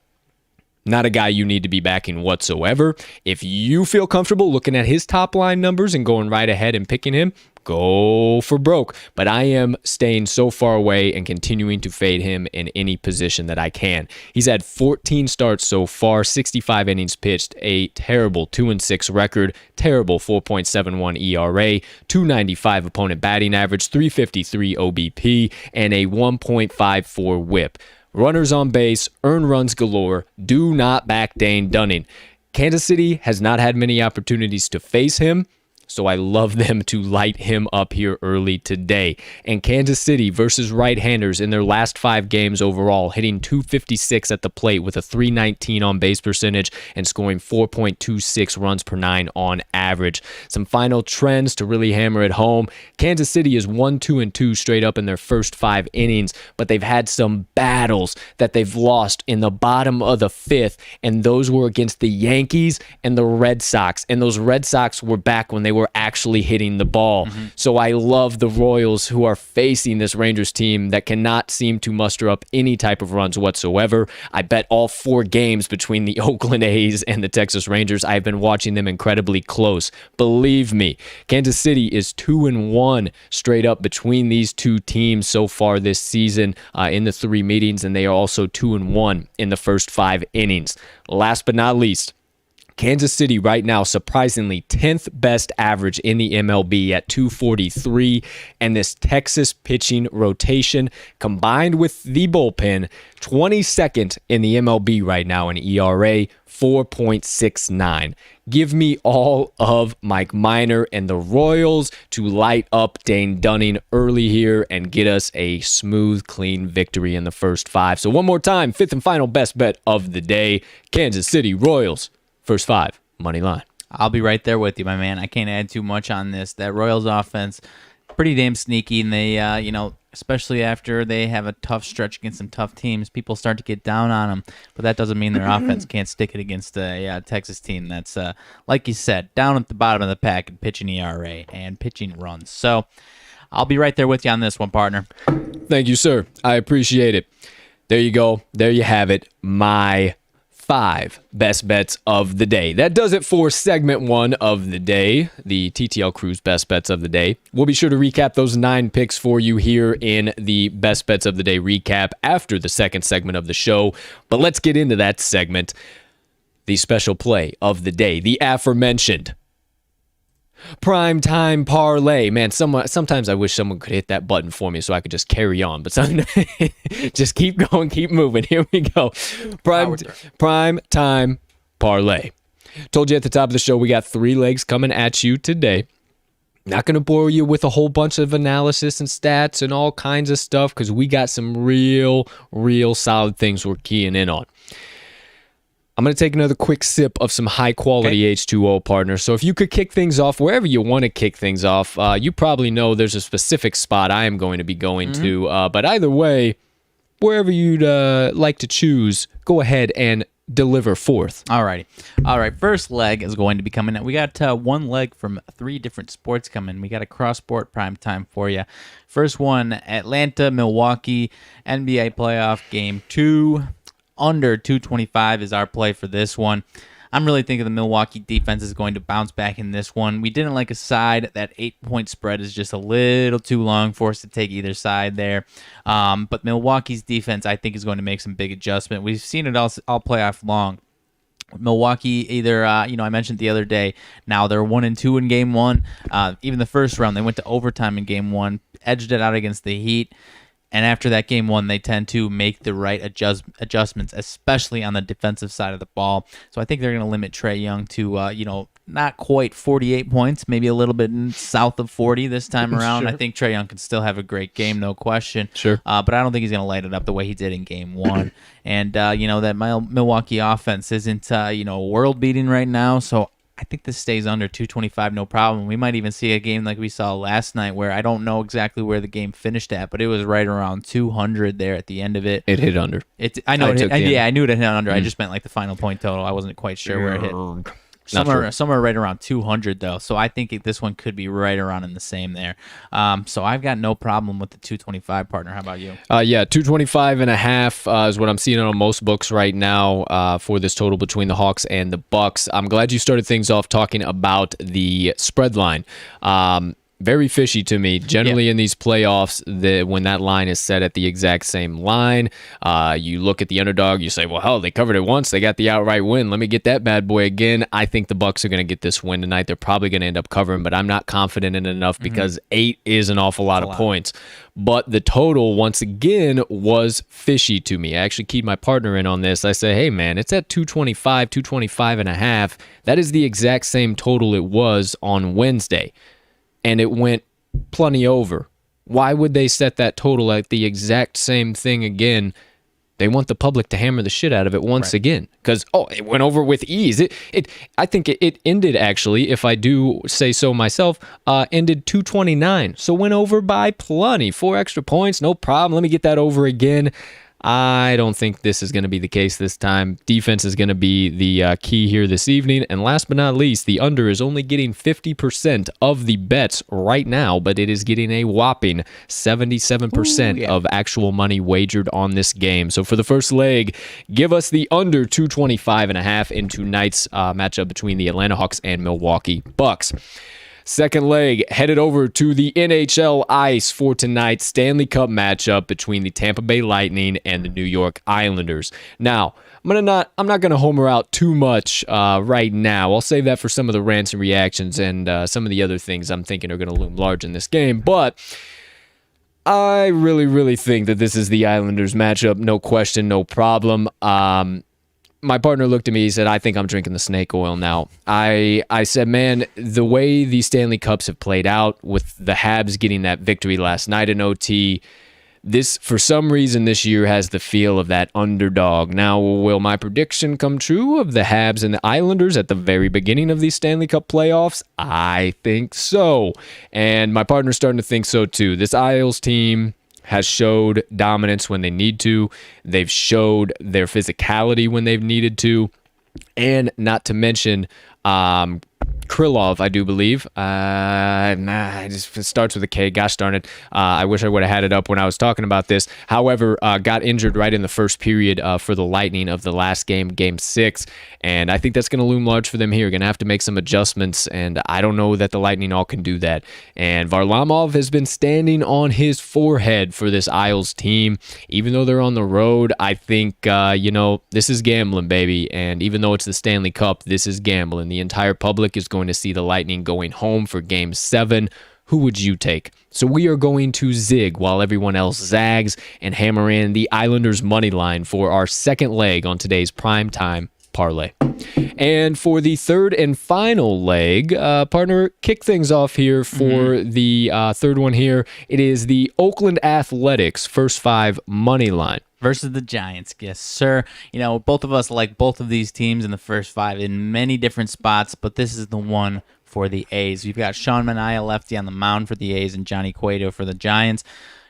not a guy you need to be backing whatsoever. If you feel comfortable looking at his top line numbers and going right ahead and picking him, go for broke. But I am staying so far away and continuing to fade him in any position that I can. He's had 14 starts so far, 65 innings pitched, a terrible 2-6 record, terrible 4.71 ERA, 295 opponent batting average, 353 OBP, and a 1.54 whip. Runners on base, earned runs galore. Do not back Dane Dunning. Kansas City has not had many opportunities to face him, so I love them to light him up here early today. And Kansas City versus right-handers in their last 5 games overall, hitting .256 at the plate with a .319 on base percentage and scoring 4.26 runs per 9 on average. Some final trends to really hammer it home. Kansas City is 1-2-2 straight up in their first 5 innings, but they've had some battles that they've lost in the bottom of the 5th, and those were against the Yankees and the Red Sox. And those Red Sox were back when they were actually hitting the ball. So I love the Royals, who are facing this Rangers team that cannot seem to muster up any type of runs whatsoever. I bet all 4 games between the Oakland A's and the Texas Rangers. I've been watching them incredibly close. Believe me, Kansas City is 2-1 straight up between these 2 teams so far this season in the 3 meetings, and they are also 2-1 in the first 5 innings. Last but not least, Kansas City right now, surprisingly, 10th best average in the MLB at 243, and this Texas pitching rotation combined with the bullpen, 22nd in the MLB right now in ERA, 4.69. Give me all of Mike Minor and the Royals to light up Dane Dunning early here and get us a smooth, clean victory in the first 5. So one more time, 5th and final best bet of the day, Kansas City Royals. First 5, money line. I'll be right there with you, my man. I can't add too much on this. That Royals offense, pretty damn sneaky, and they, especially after they have a tough stretch against some tough teams, people start to get down on them. But that doesn't mean their offense can't stick it against a Texas team that's, like you said, down at the bottom of the pack in pitching ERA and pitching runs. So I'll be right there with you on this one, partner. Thank you, sir. I appreciate it. There you go. There you have it. My 5 best bets of the day. That does it for segment 1 of the day, the TTL Crew's best bets of the day. We'll be sure to recap those 9 picks for you here in the best bets of the day recap after the second segment of the show. But let's get into that segment. The special play of the day, the aforementioned Primetime Parlay. Man, sometimes I wish someone could hit that button for me so I could just carry on. But just keep going, keep moving. Here we go. Primetime Parlay. Told you at the top of the show we got 3 legs coming at you today. Not going to bore you with a whole bunch of analysis and stats and all kinds of stuff because we got some real solid things we're keying in on. I'm going to take another quick sip of some high-quality H2O, partner. So if you could kick things off wherever you want to kick things off, you probably know there's a specific spot I am going to be going to. But either way, wherever you'd like to choose, go ahead and deliver forth. All right. First leg is going to be coming out. We got 1 leg from 3 different sports coming. We got a cross-sport prime time for you. First one, Atlanta, Milwaukee, NBA playoff game 2. Under 225 is our play for this one. I'm really thinking the Milwaukee defense is going to bounce back in this one. We didn't like a side. That 8-point spread is just a little too long for us to take either side there. But Milwaukee's defense, I think, is going to make some big adjustment. We've seen it all playoff long. Milwaukee, either I mentioned the other day. Now they're 1-2 in Game 1. Even the first round, they went to overtime in Game 1, edged it out against the Heat. And after that Game 1, they tend to make the right adjustments, especially on the defensive side of the ball. So I think they're going to limit Trae Young to, not quite 48 points, maybe a little bit south of 40 this time around. Sure. I think Trae Young can still have a great game, no question. Sure. But I don't think he's going to light it up the way he did in Game 1. And, that Milwaukee offense isn't, world-beating right now. So I think this stays under 225, no problem. We might even see a game like we saw last night where I don't know exactly where the game finished at, but it was right around 200 there at the end of it. It hit under. I knew it hit under. I just meant like the final point total. I wasn't quite sure where it hit. Somewhere right around 200 though, so I think this one could be right around in the same there. So I've got no problem with the 225 partner. How about you? 225.5 is what I'm seeing on most books right now for this total between the Hawks and the Bucks. I'm glad you started things off talking about the spread line. Very fishy to me. Generally in these playoffs, when that line is set at the exact same line, you look at the underdog, you say, well, hell, they covered it once. They got the outright win. Let me get that bad boy again. I think the Bucks are going to get this win tonight. They're probably going to end up covering, but I'm not confident in it enough because 8 is an awful lot of points. But the total, once again, was fishy to me. I actually keyed my partner in on this. I said, hey, man, it's at 225, 225.5. That is the exact same total it was on Wednesday. And it went plenty over. Why would they set that total at the exact same thing again? They want the public to hammer the shit out of it once again. Because, it went over with ease. I think it ended, actually, if I do say so myself, ended 229. So went over by plenty. 4 extra points, no problem. Let me get that over again. I don't think this is going to be the case this time. Defense is going to be the key here this evening. And last but not least, the under is only getting 50% of the bets right now, but it is getting a whopping 77% of actual money wagered on this game. So for the first leg, give us the under 225.5 in tonight's matchup between the Atlanta Hawks and Milwaukee Bucks. Second leg, headed over to the NHL ice for tonight's Stanley Cup matchup between the Tampa Bay Lightning and the New York Islanders. Now, I'm not going to homer out too much right now. I'll save that for some of the rants and reactions and some of the other things I'm thinking are going to loom large in this game. But I really, really think that this is the Islanders matchup. No question, no problem. My partner looked at me, he said, I think I'm drinking the snake oil now. I said, man, the way these Stanley Cups have played out with the Habs getting that victory last night in OT, this, for some reason, this year has the feel of that underdog. Now, will my prediction come true of the Habs and the Islanders at the very beginning of these Stanley Cup playoffs? I think so. And my partner's starting to think so too. This Isles team has showed dominance when they need to. They've showed their physicality when they've needed to. And not to mention Krylov, I do believe. It just starts with a K. Gosh darn it. I wish I would have had it up when I was talking about this. However, got injured right in the first period for the Lightning of the last game, Game 6. And I think that's going to loom large for them here. Going to have to make some adjustments, and I don't know that the Lightning all can do that. And Varlamov has been standing on his forehead for this Isles team. Even though they're on the road, I think, this is gambling, baby. And even though it's the Stanley Cup, this is gambling. The entire public is going to see the Lightning going home for Game 7. Who would you take? So we are going to zig while everyone else zags and hammer in the Islanders money line for our second leg on today's Primetime Parlay. And for the third and final leg, partner, kick things off here for the third one here. It is the Oakland Athletics first 5 money line versus the Giants. Yes, sir. Both of us like both of these teams in the first 5 in many different spots, but this is the one for the A's. We've got Sean Manaea, lefty, on the mound for the A's, and Johnny Cueto for the Giants.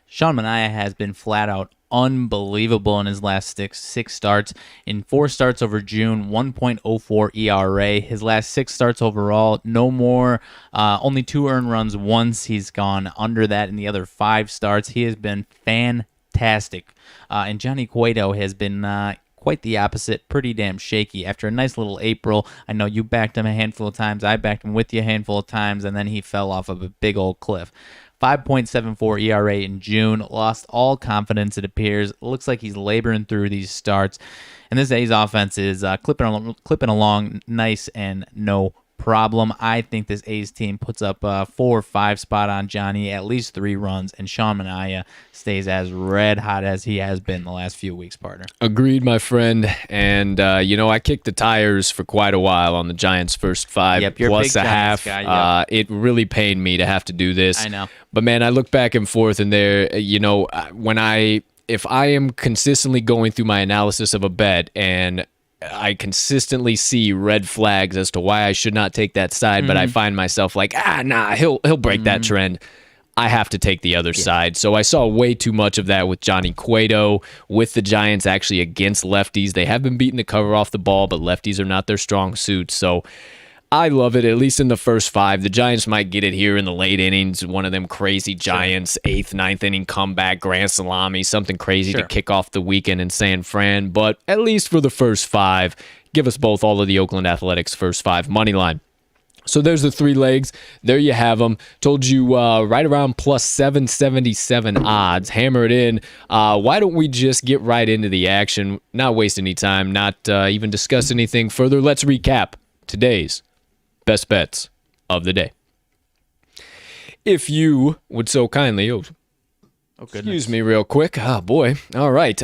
Sean Manaea has been flat out unbelievable in his last six starts. In 4 starts over June, 1.04 ERA. His last 6 starts overall, no more, only 2 earned runs once. He's gone under that in the other 5 starts. He has been fantastic. And Johnny Cueto has been quite the opposite, pretty damn shaky. After a nice little April, I know you backed him a handful of times, I backed him with you a handful of times, and then he fell off of a big old cliff. 5.74 ERA in June, lost all confidence, it appears. Looks like he's laboring through these starts. And this A's offense is clipping along nice and no problem. I think this A's team puts up a 4 or 5 spot on Johnny, at least 3 runs, and Sean Manaea stays as red hot as he has been the last few weeks, partner. Agreed, my friend. And, I kicked the tires for quite a while on the Giants' first 5 you're plus a big half. Giants guy, yep. It really pained me to have to do this. I know. But, man, I look back and forth, and there, if I am consistently going through my analysis of a bet and I consistently see red flags as to why I should not take that side, but I find myself like, he'll break that trend. I have to take the other side. So I saw way too much of that with Johnny Cueto, with the Giants actually against lefties. They have been beating the cover off the ball, but lefties are not their strong suit. So I love it, at least in the first 5. The Giants might get it here in the late innings. One of them crazy Giants, 8th, 9th inning comeback, grand salami, something crazy to kick off the weekend in San Fran. But at least for the first 5, give us both all of the Oakland Athletics first 5 money line. So there's the 3 legs. There you have them. Told you right around plus 777 odds. Hammer it in. Why don't we just get right into the action? Not waste any time, not even discuss anything further. Let's recap today's best bets of the day. If you would so kindly, excuse me real quick. Oh, boy. All right.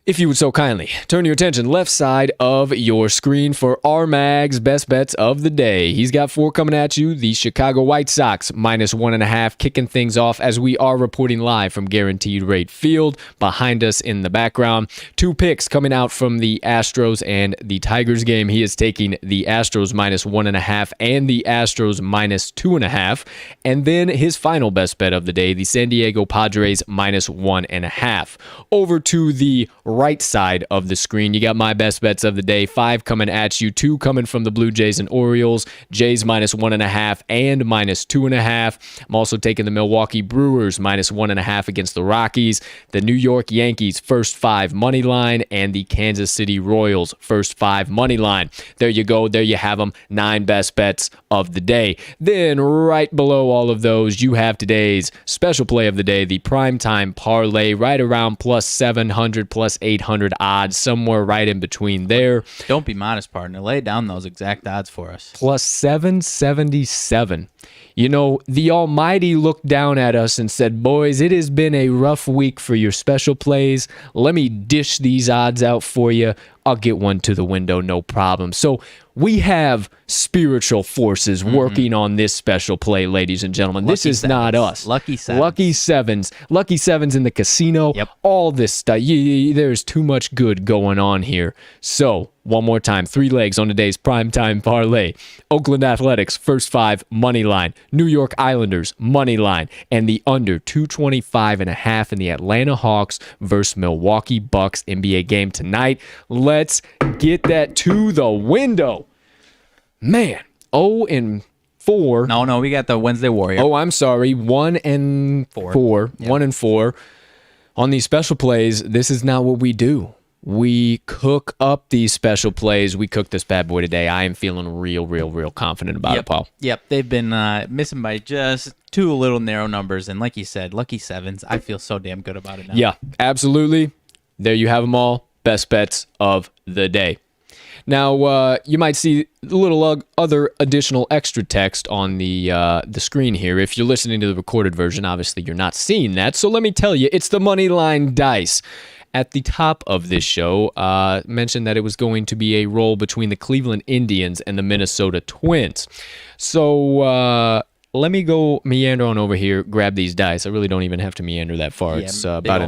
If you would so kindly turn your attention left side of your screen for RMags' best bets of the day. He's got 4 coming at you. The Chicago White Sox minus 1.5, kicking things off as we are reporting live from Guaranteed Rate Field. Behind us in the background, 2 picks coming out from the Astros and the Tigers game. He is taking the Astros minus 1.5 and the Astros minus 2.5. And then his final best bet of the day, the San Diego Padres minus 1.5. Over to the right side of the screen, you got my best bets of the day. 5 coming at you, 2 coming from the Blue Jays and Orioles. Jays minus 1.5 and minus 2.5. I'm also taking the Milwaukee Brewers minus 1.5 against the Rockies. The New York Yankees first 5 money line and the Kansas City Royals first 5 money line. There you go. There you have them. 9 best bets of the day. Then right below all of those, you have today's special play of the day, the Primetime Parlay, right around plus 700, plus 800 odds, somewhere right in between there. Don't be modest, partner. Lay down those exact odds for us. Plus 777. The Almighty looked down at us and said, boys, it has been a rough week for your special plays. Let me dish these odds out for you. I'll get one to the window, no problem. So we have spiritual forces working on this special play, ladies and gentlemen. This is not us. Lucky sevens. Lucky sevens in the casino. Yep. All this stuff. There's too much good going on here. So one more time, 3 legs on today's Primetime Parlay. Oakland Athletics, first 5, money line. New York Islanders, money line. And the under 225.5 in the Atlanta Hawks versus Milwaukee Bucks NBA game tonight. Let's get that to the window. Man, 0-4. No, we got the Wednesday Warrior. Oh, I'm sorry. 1-4. Yep. 1-4. On these special plays, this is not what we do. We cook up these special plays. We cook this bad boy today. I am feeling real confident about it, Paul. Yep, they've been missing by just 2 little narrow numbers. And like you said, lucky sevens. I feel so damn good about it now. Yeah, absolutely. There you have them all. Best bets of the day. Now, you might see a little other additional extra text on the screen here. If you're listening to the recorded version, obviously you're not seeing that. So let me tell you, it's the Moneyline Dice. At the top of this show, mentioned that it was going to be a roll between the Cleveland Indians and the Minnesota Twins. So let me go meander on over here, grab these dice. I really don't even have to meander that far. Yeah, it's about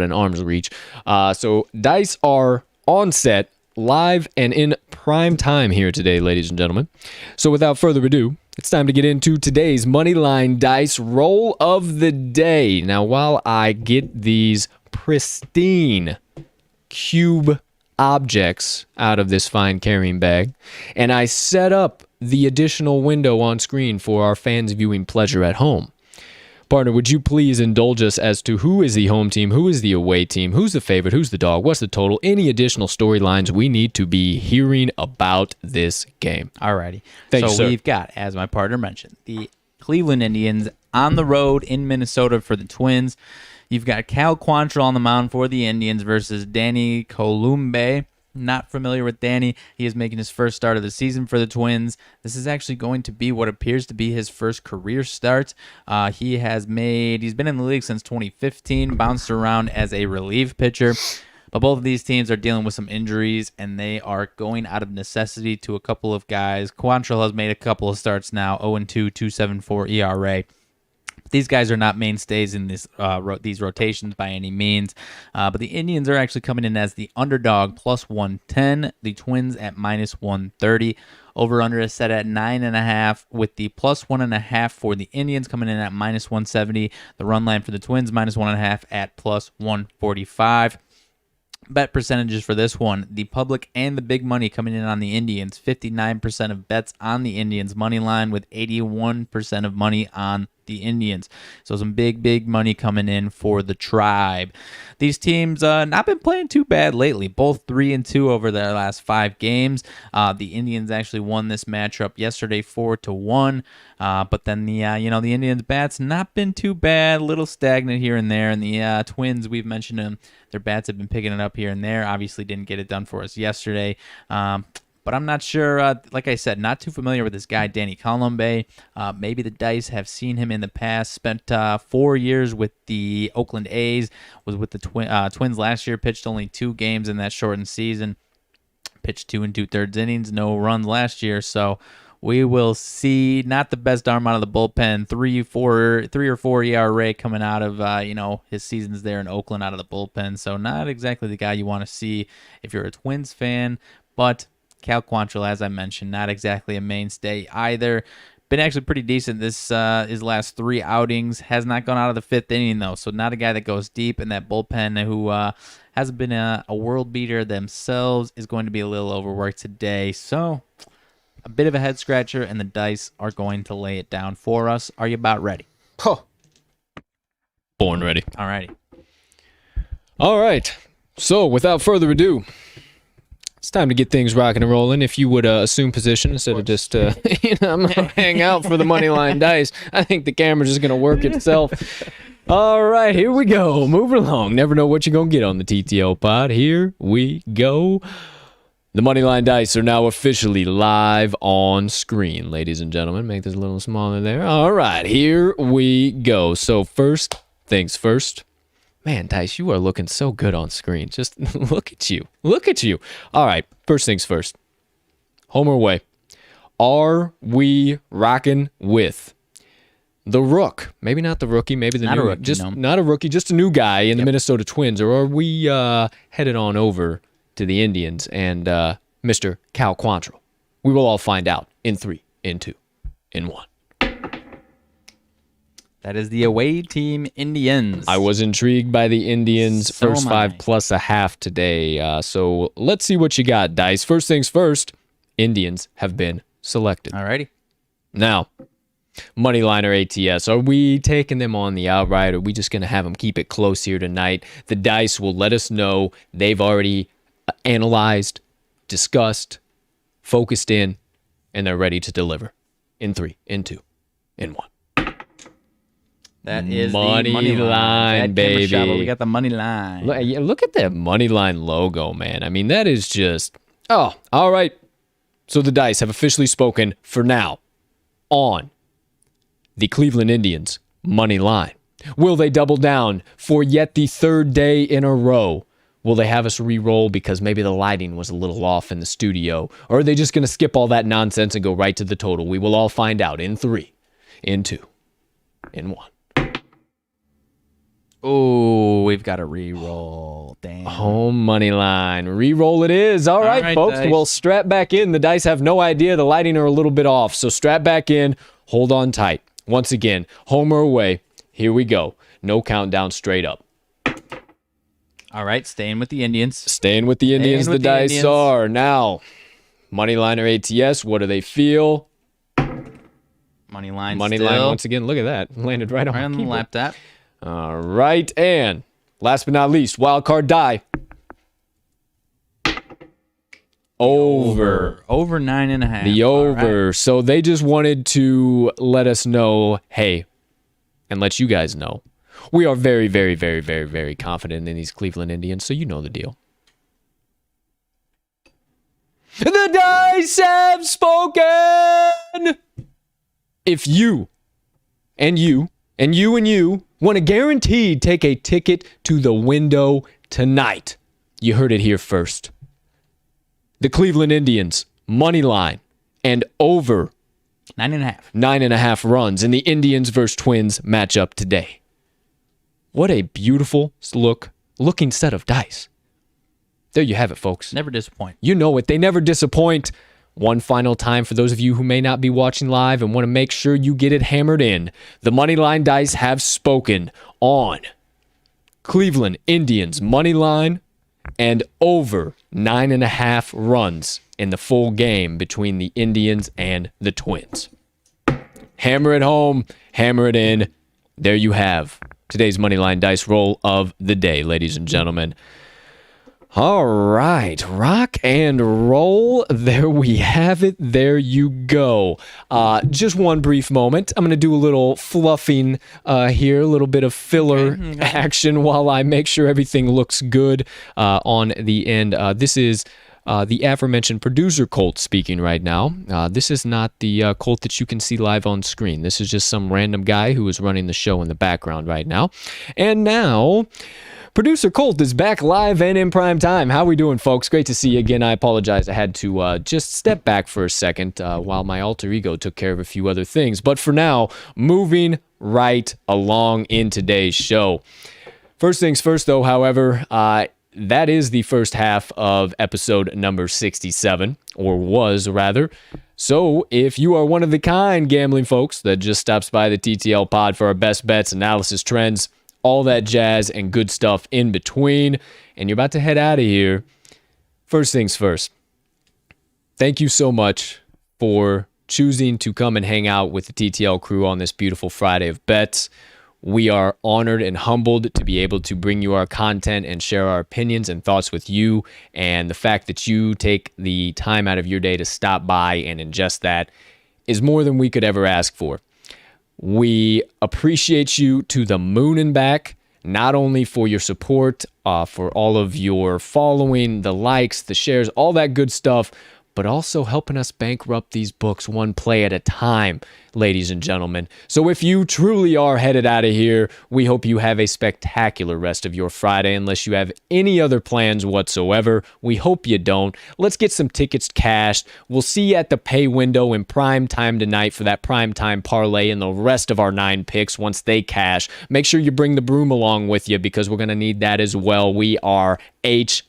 an arm's reach. So dice are on set, live and in prime time here today, ladies and gentlemen. So without further ado, it's time to get into today's Moneyline Dice roll of the day. Now, while I get these pristine cube objects out of this fine carrying bag, and I set up the additional window on screen for our fans' viewing pleasure at home, Partner, would you please indulge us as to who is the home team, who is the away team, who's the favorite, who's the dog, what's the total, any additional storylines we need to be hearing about this game? Alrighty. Thank you, so sir. We've got, as my partner mentioned, the Cleveland Indians on the road in Minnesota for the Twins. You've got Cal Quantrill on the mound for the Indians versus Danny Columbe. Not familiar with Danny. He is making his first start of the season for the Twins. This is actually going to be what appears to be his first career start. He's been in the league since 2015, bounced around as a relief pitcher. But both of these teams are dealing with some injuries, and they are going out of necessity to a couple of guys. Quantrill has made a couple of starts now, 0-2, 2.74 ERA. These guys are not mainstays in these rotations by any means, but the Indians are actually coming in as the underdog, plus 110. The Twins at minus 130. Over/under is set at 9.5, with the plus 1.5 for the Indians coming in at minus 170. The run line for the Twins minus 1.5 at plus 145. Bet percentages for this one: the public and the big money coming in on the Indians. 59% of bets on the Indians money line, with 81% of money on the Indians. So some big money coming in for the Tribe. These teams not been playing too bad lately. Both 3-2 over their last 5 games. The Indians actually won this matchup yesterday 4-1. But then the Indians bats not been too bad. A little stagnant here and there. And the Twins, we've mentioned them. Their bats have been picking it up here and there. Obviously didn't get it done for us yesterday. But I'm not sure, like I said, not too familiar with this guy, Danny Columbe. Maybe the Dice have seen him in the past. Spent 4 years with the Oakland A's, was with the Twins last year, pitched only 2 games in that shortened season. Pitched 2 2/3 innings, no runs last year, so we will see. Not the best arm out of the bullpen. 3 or 4 ERA coming out of his seasons there in Oakland out of the bullpen, so not exactly the guy you want to see if you're a Twins fan, but Cal Quantrill, as I mentioned, not exactly a mainstay either. Been actually pretty decent his last 3 outings. Has not gone out of the 5th inning, though, so not a guy that goes deep in that bullpen who hasn't been a world beater themselves. Is going to be a little overworked today. So a bit of a head scratcher, and the Dice are going to lay it down for us. Are you about ready? Huh. Born ready. Alrighty. All right. So without further ado, it's time to get things rocking and rolling. If you would assume position instead of just, I'm going to hang out for the Moneyline Dice. I think the camera's just going to work itself. All right, here we go. Moving along. Never know what you're going to get on the TTL pod. Here we go. The Moneyline Dice are now officially live on screen, ladies and gentlemen. Make this a little smaller there. All right, here we go. So first things first. Man, Dice, you are looking so good on screen. Just look at you. Look at you. All right, first things first. Home or away? Are we rocking with the Rook? Maybe not the rookie, maybe the not new a rookie, just no. not a rookie, just a new guy in the Minnesota Twins, or are we headed on over to the Indians and Mr. Cal Quantrill? We will all find out in 3, in 2, in 1. That is the away team, Indians. I was intrigued by the Indians' So first am 5 I. plus a half today. So let's see what you got, Dice. First things first, Indians have been selected. Alrighty. Now, Moneyline or ATS, are we taking them on the outright, or are we just going to have them keep it close here tonight? The Dice will let us know. They've already analyzed, discussed, focused in, and they're ready to deliver in 3, in 2, in 1. That is Money the money line, baby. We got the money line. Look at that Moneyline logo, man. I mean, that is just... Oh, all right. So the Dice have officially spoken for now on the Cleveland Indians money line. Will they double down for yet the 3rd day in a row? Will they have us re-roll because maybe the lighting was a little off in the studio? Or are they just going to skip all that nonsense and go right to the total? We will all find out in 3, in 2, in 1. Oh, we've got a re-roll. Damn. Home money line. Re-roll it is. All right, folks. Dice. Well, strap back in. The Dice have no idea. The lighting are a little bit off. So strap back in. Hold on tight. Once again, home or away. Here we go. No countdown, straight up. All right, staying with the Indians. Staying with the Indians, Staying with the the Dice Indians. are. Now, Moneyline or ATS, what do they feel? Moneyline once again. Look at that. Landed right on the keyboard. laptop. All right. And last but not least, wild card die. Over 9.5. The over. Right. So they just wanted to let us know, hey, and let you guys know, we are very, very, very, very, very confident in these Cleveland Indians, so you know the deal. The dice have spoken! If you and you and you and you want to guaranteed take a ticket to the window tonight, you heard it here first. The Cleveland Indians, money line, and over 9.5. 9.5 runs in the Indians versus Twins matchup today. What a beautiful looking set of dice. There you have it, folks. Never disappoint. You know it. They never disappoint. One final time for those of you who may not be watching live and want to make sure you get it hammered in. The Moneyline Dice have spoken on Cleveland Indians money line and over 9.5 runs in the full game between the Indians and the Twins. Hammer it home, hammer it in. There you have today's Moneyline Dice roll of the day, ladies and gentlemen. All right, rock and roll. There we have it. There you go. Just one brief moment. I'm going to do a little fluffing here, a little bit of filler action while I make sure everything looks good on the end. This is the aforementioned producer Colt speaking right now. This is not the Colt that you can see live on screen. This is just some random guy who is running the show in the background right now. And now, producer Colt is back live and in prime time. How we doing, folks? Great to see you again. I apologize. I had to just step back for a second while my alter ego took care of a few other things. But for now, moving right along in today's show. First things first, though, however, that is the first half of episode number 67, or was rather. So if you are one of the kind gambling folks that just stops by the TTL pod for our best bets, analysis, trends, all that jazz and good stuff in between, and you're about to head out of here, first things first, thank you so much for choosing to come and hang out with the TTL crew on this beautiful Friday of bets. We are honored and humbled to be able to bring you our content and share our opinions and thoughts with you, and the fact that you take the time out of your day to stop by and ingest that is more than we could ever ask for. We appreciate you to the moon and back, not only for your support, for all of your following, the likes, the shares, all that good stuff, but also helping us bankrupt these books one play at a time, ladies and gentlemen. So if you truly are headed out of here, we hope you have a spectacular rest of your Friday, unless you have any other plans whatsoever. We hope you don't. Let's get some tickets cashed. We'll see you at the pay window in prime time tonight for that primetime parlay and the rest of our 9 picks once they cash. Make sure you bring the broom along with you, because we're going to need that as well. We are HOOOT,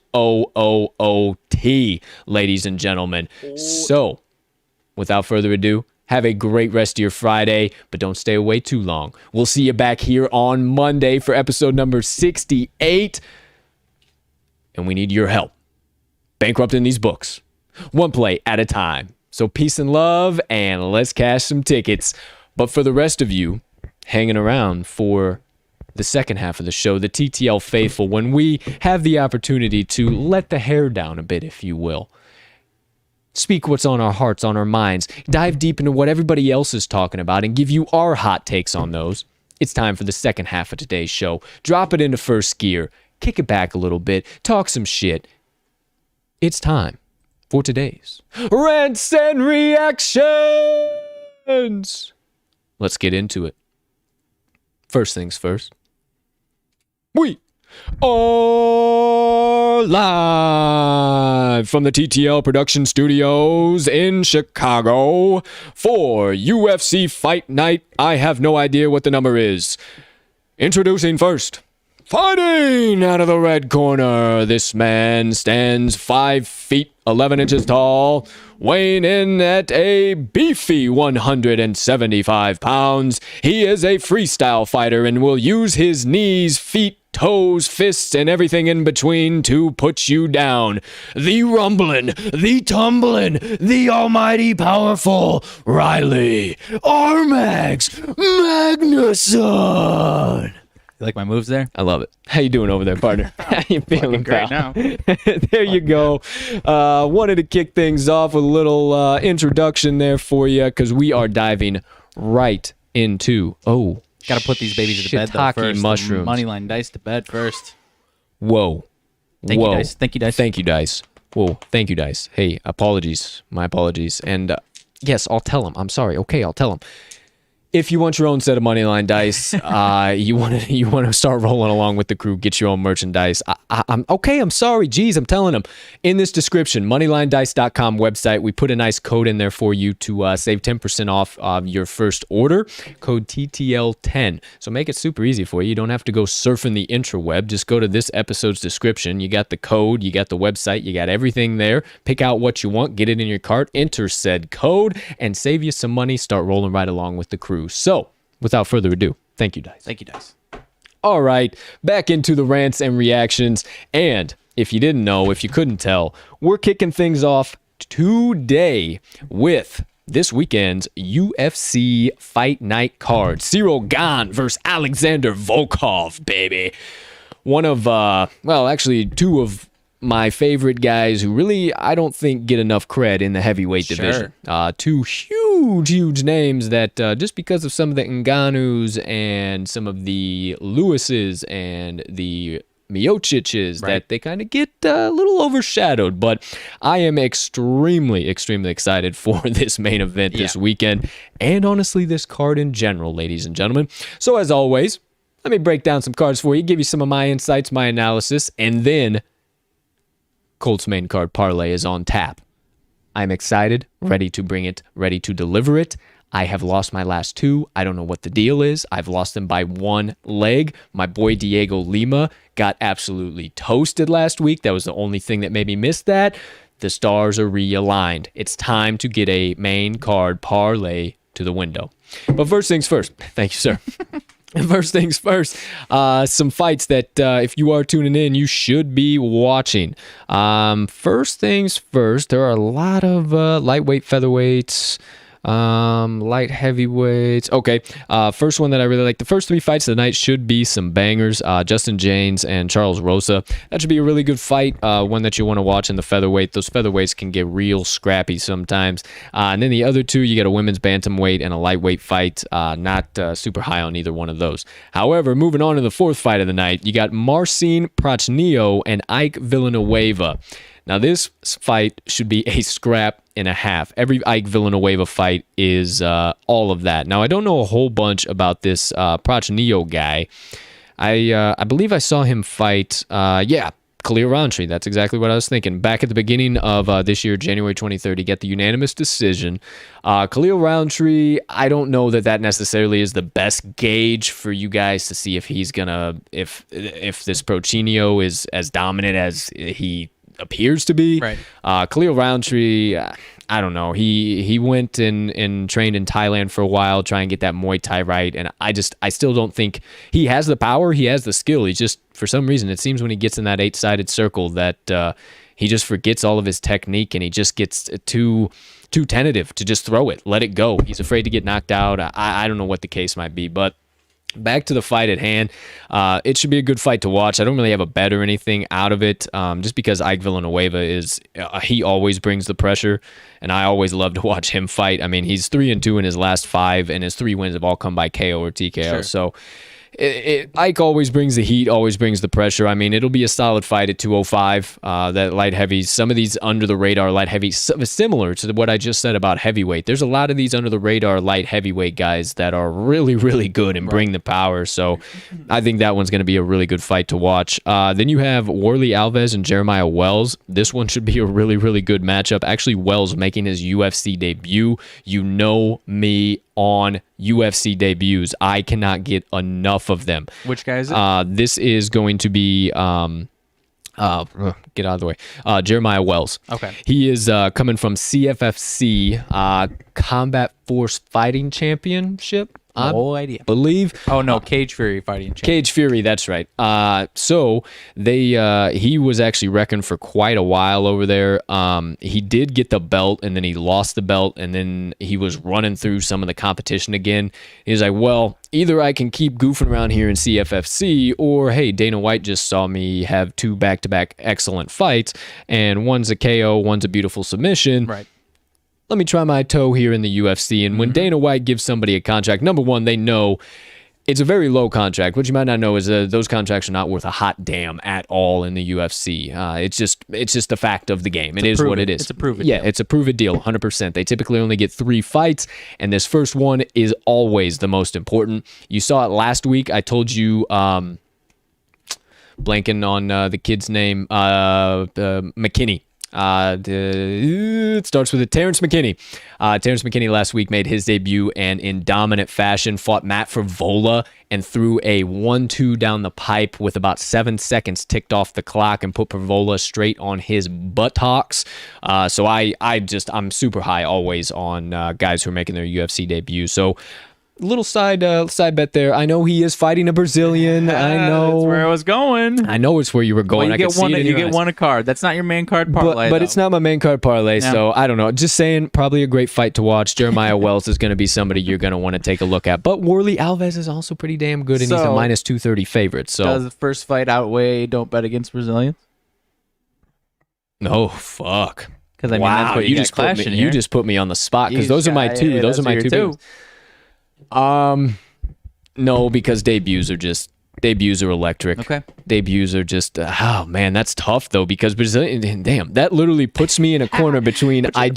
ladies and gentlemen. So, without further ado, have a great rest of your Friday, but don't stay away too long. We'll see you back here on Monday for episode number 68, and we need your help bankrupting these books, one play at a time. So peace and love, and let's cash some tickets. But for the rest of you hanging around for the second half of the show, the TTL faithful, when we have the opportunity to let the hair down a bit, if you will, speak what's on our hearts, on our minds, dive deep into what everybody else is talking about, and give you our hot takes on those. It's time for the second half of today's show. Drop it into first gear, kick it back a little bit, talk some shit. It's time for today's Rants and Reactions. Let's get into it. First things first. We are live from the TTL production studios in Chicago for UFC Fight Night. I have no idea what the number is. Introducing first, fighting out of the red corner, this man stands 5 feet 11 inches tall, weighing in at a beefy 175 pounds. He is a freestyle fighter and will use his knees, feet, toes, fists, and everything in between to put you down. The rumbling, the tumbling, the almighty powerful Riley RMags Magnuson. You like my moves there? I love it. How you doing over there, partner? How you feeling, great pal? now. There you go. Wanted to kick things off with a little introduction there for you because we are diving right into Got to put these babies to bed though shiitake first. mushrooms. Moneyline Dice to bed first. Whoa. Thank you, Dice. Thank you, Dice. Thank you, Dice. Whoa. Thank you, Dice. Hey, apologies. My apologies. And yes, I'll tell him. I'm sorry. Okay, I'll tell him. If you want your own set of Moneyline Dice, you want to start rolling along with the crew, get your own merchandise. I'm okay. I'm sorry. Geez, I'm telling them. In this description, moneylinedice.com website, we put a nice code in there for you to save 10% off your first order. Code TTL10. So make it super easy for you. You don't have to go surfing the intraweb. Just go to this episode's description. You got the code. You got the website. You got everything there. Pick out what you want. Get it in your cart. Enter said code and save you some money. Start rolling right along with the crew. So, without further ado, thank you, Dice. Thank you, Dice. All right, back into the rants and reactions. And if you didn't know, if you couldn't tell, we're kicking things off today with this weekend's UFC Fight Night Card. Cyril Gane versus Alexander Volkov, baby. One of, actually two of my favorite guys who really, I don't think, get enough cred in the heavyweight division. Two huge names that just because of some of the Ngannous and some of the Lewises and the Miocic's that they kind of get a little overshadowed. But I am extremely excited for this main event this weekend and honestly this card in general, ladies and gentlemen. So as always, let me break down some cards for you, give you some of my insights, my analysis, and then Colt's main card parlay is on tap. I'm excited, ready to bring it, ready to deliver it. I have lost my last two. I don't know what the deal is. I've lost them by one leg. My boy Diego Lima got absolutely toasted last week. That was the only thing that made me miss that. The stars are realigned. It's time to get a main card parlay to the window. But first things first. Thank you, sir. First things first, some fights that if you are tuning in, you should be watching. First things first, there are a lot of lightweight featherweights, light heavyweights. Okay, first one that I really like. The first three fights of the night should be some bangers. Justin James and Charles Rosa. That should be a really good fight, one that you want to watch in the featherweight. Those featherweights can get real scrappy sometimes. And then the other two, you got a women's bantamweight and a lightweight fight. Not super high on either one of those. However, moving on to the fourth fight of the night, you got Marcin Prachnio and Ike Villanueva. Now, this fight should be a scrap and a half. Every Ike Villanueva fight is all of that. Now, I don't know a whole bunch about this Prachnio guy. I believe I saw him fight, Khalil Rountree. That's exactly what I was thinking. Back at the beginning of this year, January 23rd, he got the unanimous decision. Khalil Rountree, I don't know that necessarily is the best gauge for you guys to see if he's gonna, if this Prachnio is as dominant as he appears to be. Right. Khalil Rountree, I don't know. He went and trained in Thailand for a while, trying to get that Muay Thai right, and I still don't think he has the power. He has the skill. He just, for some reason, it seems when he gets in that 8-sided circle that he just forgets all of his technique and he just gets too tentative to just throw it, let it go. He's afraid to get knocked out. I don't know what the case might be, but back to the fight at hand. It should be a good fight to watch. I don't really have a bet or anything out of it, just because Ike Villanueva is, he always brings the pressure, and I always love to watch him fight. I mean, he's 3-2 in his last 5, and his 3 wins have all come by KO or TKO. Sure. So Ike always brings the heat, always brings the pressure. I mean, it'll be a solid fight at 205. That light heavies, some of these under the radar light heavies, similar to what I just said about heavyweight. There's a lot of these under the radar light heavyweight guys that are really, really good and bring the power. So I think that one's going to be a really good fight to watch. Then you have Warley Alves and Jeremiah Wells. This one should be a really, really good matchup. Actually, Wells making his UFC debut. You know me on UFC debuts. I cannot get enough of them. Which guy is it? This is going to be get out of the way. Jeremiah Wells. Okay. He is coming from CFFC, Combat Force Fighting Championship. No idea. Believe. Oh no, Cage Fury fighting champion. Cage Fury, that's right. So he was actually reckoned for quite a while over there. He did get the belt, and then he lost the belt, and then he was running through some of the competition again. He was like, well, either I can keep goofing around here in CFFC, or hey, Dana White just saw me have 2 back-to-back excellent fights, and one's a KO, one's a beautiful submission. Right. Let me try my toe here in the UFC. And when Dana White gives somebody a contract, number one, they know it's a very low contract. What you might not know is those contracts are not worth a hot damn at all in the UFC. It's just the fact of the game. It is what it is. It's a prove it deal. It's a prove it deal, 100%. They typically only get 3 fights, and this first one is always the most important. You saw it last week. I told you, blanking on the kid's name, McKinney. It starts with a Terrence McKinney. Terrence McKinney last week made his debut and in dominant fashion fought Matt Frivola and threw a 1-2 down the pipe with about 7 seconds ticked off the clock and put Frivola straight on his buttocks. So I'm super high always on guys who are making their UFC debut. So little side bet there. I know he is fighting a Brazilian. I know that's where I was going. I know it's where you were going. Well, you get one a card. That's not your main card parlay. But it's not my main card parlay, so I don't know. Just saying, probably a great fight to watch. Jeremiah Wells is going to be somebody you're going to want to take a look at. But Worley Alves is also pretty damn good, and he's a minus 230 favorite. So does the first fight outweigh don't bet against Brazilians? No, fuck. Because I mean, that's what you just put me on the spot because those are my two. Yeah, those are my two. No, because debuts are electric. Okay. Debuts are just, oh man, that's tough though, because Brazilian, damn, that literally puts me in a corner between, I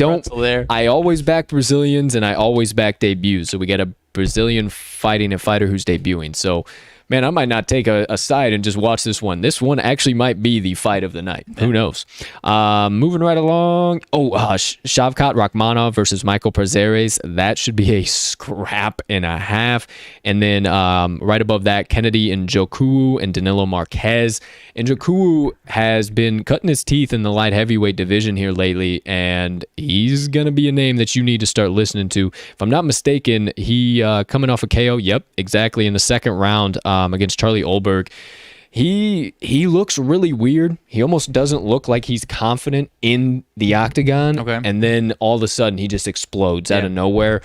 always back Brazilians and I always back debuts. So we got a Brazilian fighting a fighter who's debuting. So, man, I might not take a side and just watch this one. This one actually might be the fight of the night. Who knows? Moving right along. Shavkat Rakhmonov versus Michael Prazeres. That should be a scrap and a half. And then right above that, Kennedy Njoku and Danilo Marquez. Njoku has been cutting his teeth in the light heavyweight division here lately, and he's going to be a name that you need to start listening to. If I'm not mistaken, he coming off a KO. Yep, exactly, in the second round against Charlie Olberg. He looks really weird. He almost doesn't look like he's confident in the octagon. Okay. And then all of a sudden he just explodes out of nowhere.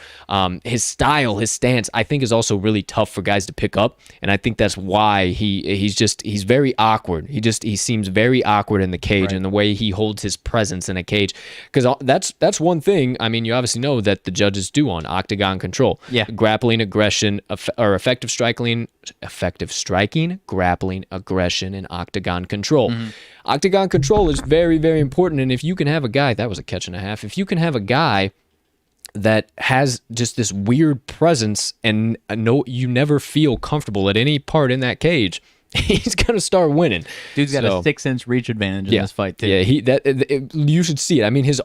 His style, his stance, I think is also really tough for guys to pick up. And I think that's why he's very awkward. He seems very awkward in the cage and the way he holds his presence in a cage. Because that's one thing. I mean, you obviously know that the judges do on octagon control. Yeah. Grappling, aggression, or effective striking, grappling, aggression, and octagon control. Octagon control is very, very important. And if you can have a guy, that was a catch and a half, if you can have a guy that has just this weird presence and you never feel comfortable at any part in that cage, he's gonna start winning. Dude's got a 6-inch reach advantage in this fight too. Yeah, you should see it. I mean, his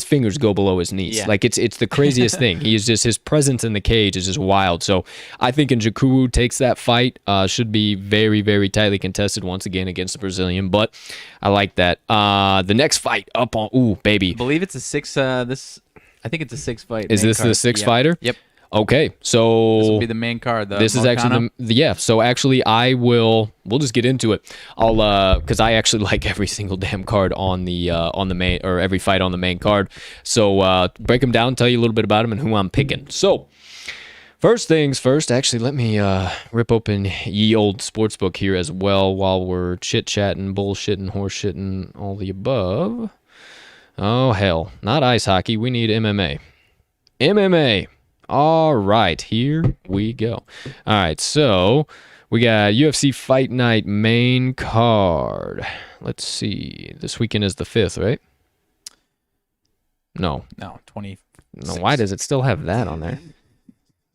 fingers go below his knees. Yeah. Like it's the craziest thing. He is just, his presence in the cage is just wild. So I think Njoku takes that fight. Should be very, very tightly contested once again against the Brazilian. But I like that. The next fight up on baby. I believe it's a 6. I think it's a 6 fight. Is this card. the 6 fighter? Yep. Okay, so this will be the main card. This is actually So actually, we'll just get into it. I'll because I actually like every single damn card on the main, or every fight on the main card. So break them down, tell you a little bit about them and who I'm picking. So first things first. Actually, let me rip open ye old sportsbook here as well while we're chit chatting, bullshitting, horseshitting, all the above. Oh hell, not ice hockey. We need MMA. MMA. All right, here we go. All right, so we got UFC Fight Night main card. Let's see. This weekend is the 5th, right? No, 20. No, why does it still have that on there?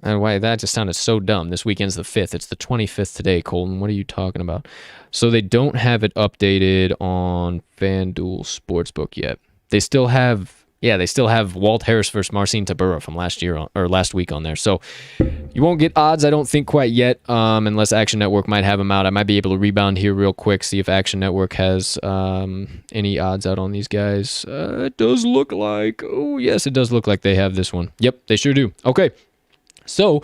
And why that just sounded so dumb. This weekend's the 5th. It's the 25th today, Colton. What are you talking about? So they don't have it updated on FanDuel Sportsbook yet. They still have Walt Harris versus Marcin Tybura from last week on there. So you won't get odds, I don't think, quite yet, unless Action Network might have them out. I might be able to rebound here real quick, see if Action Network has any odds out on these guys. It does look like, it does look like they have this one. Yep, they sure do. Okay. So,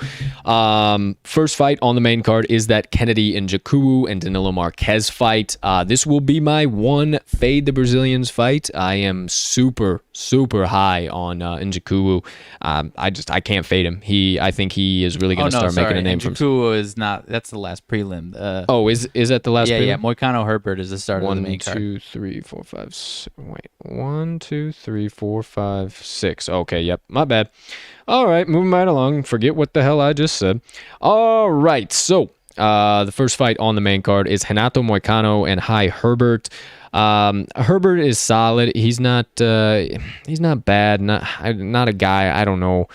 first fight on the main card is that Kennedy Njoku and Danilo Marquez fight. This will be my one fade the Brazilians fight. I am super, super high on Njoku. I can't fade him. I think he is really going to start making a name for himself. Njoku is not. That's the last prelim. Is that the last prelim? Yeah. Moicano Herbert is the start of the main card. 1, 2, 3, 4, 5. Wait. 1, 2, 3, 4, 5, 6. Okay. Yep. My bad. All right, moving right along. Forget what the hell I just said. All right, so the first fight on the main card is Renato Moicano and Hi Herbert. Herbert is solid. He's not bad. Not a guy. I don't know.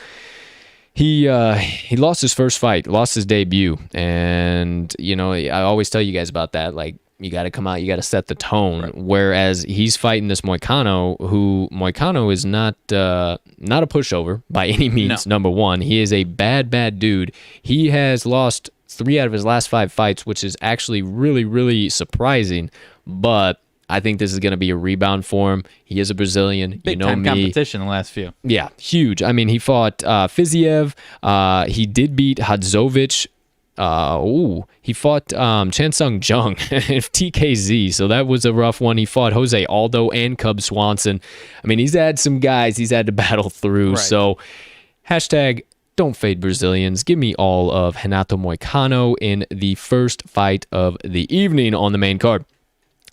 He lost his first fight, lost his debut, and I always tell you guys about that. Like, you got to come out, you got to set the tone. Right. Whereas he's fighting this Moicano, who Moicano is not a pushover by any means. No. Number one, he is a bad dude. He has lost 3 out of his last 5 fights, which is actually really, really surprising. But I think this is going to be a rebound for him. He is a Brazilian. Big time competition in the last few. Yeah, huge. I mean, he fought Fiziev. He did beat Hadzovic. He fought Chan Sung Jung TKZ, so that was a rough one. He fought Jose Aldo and Cub Swanson. I mean, he's had some guys he's had to battle through. Right. So, hashtag don't fade Brazilians. Give me all of Renato Moicano in the first fight of the evening on the main card.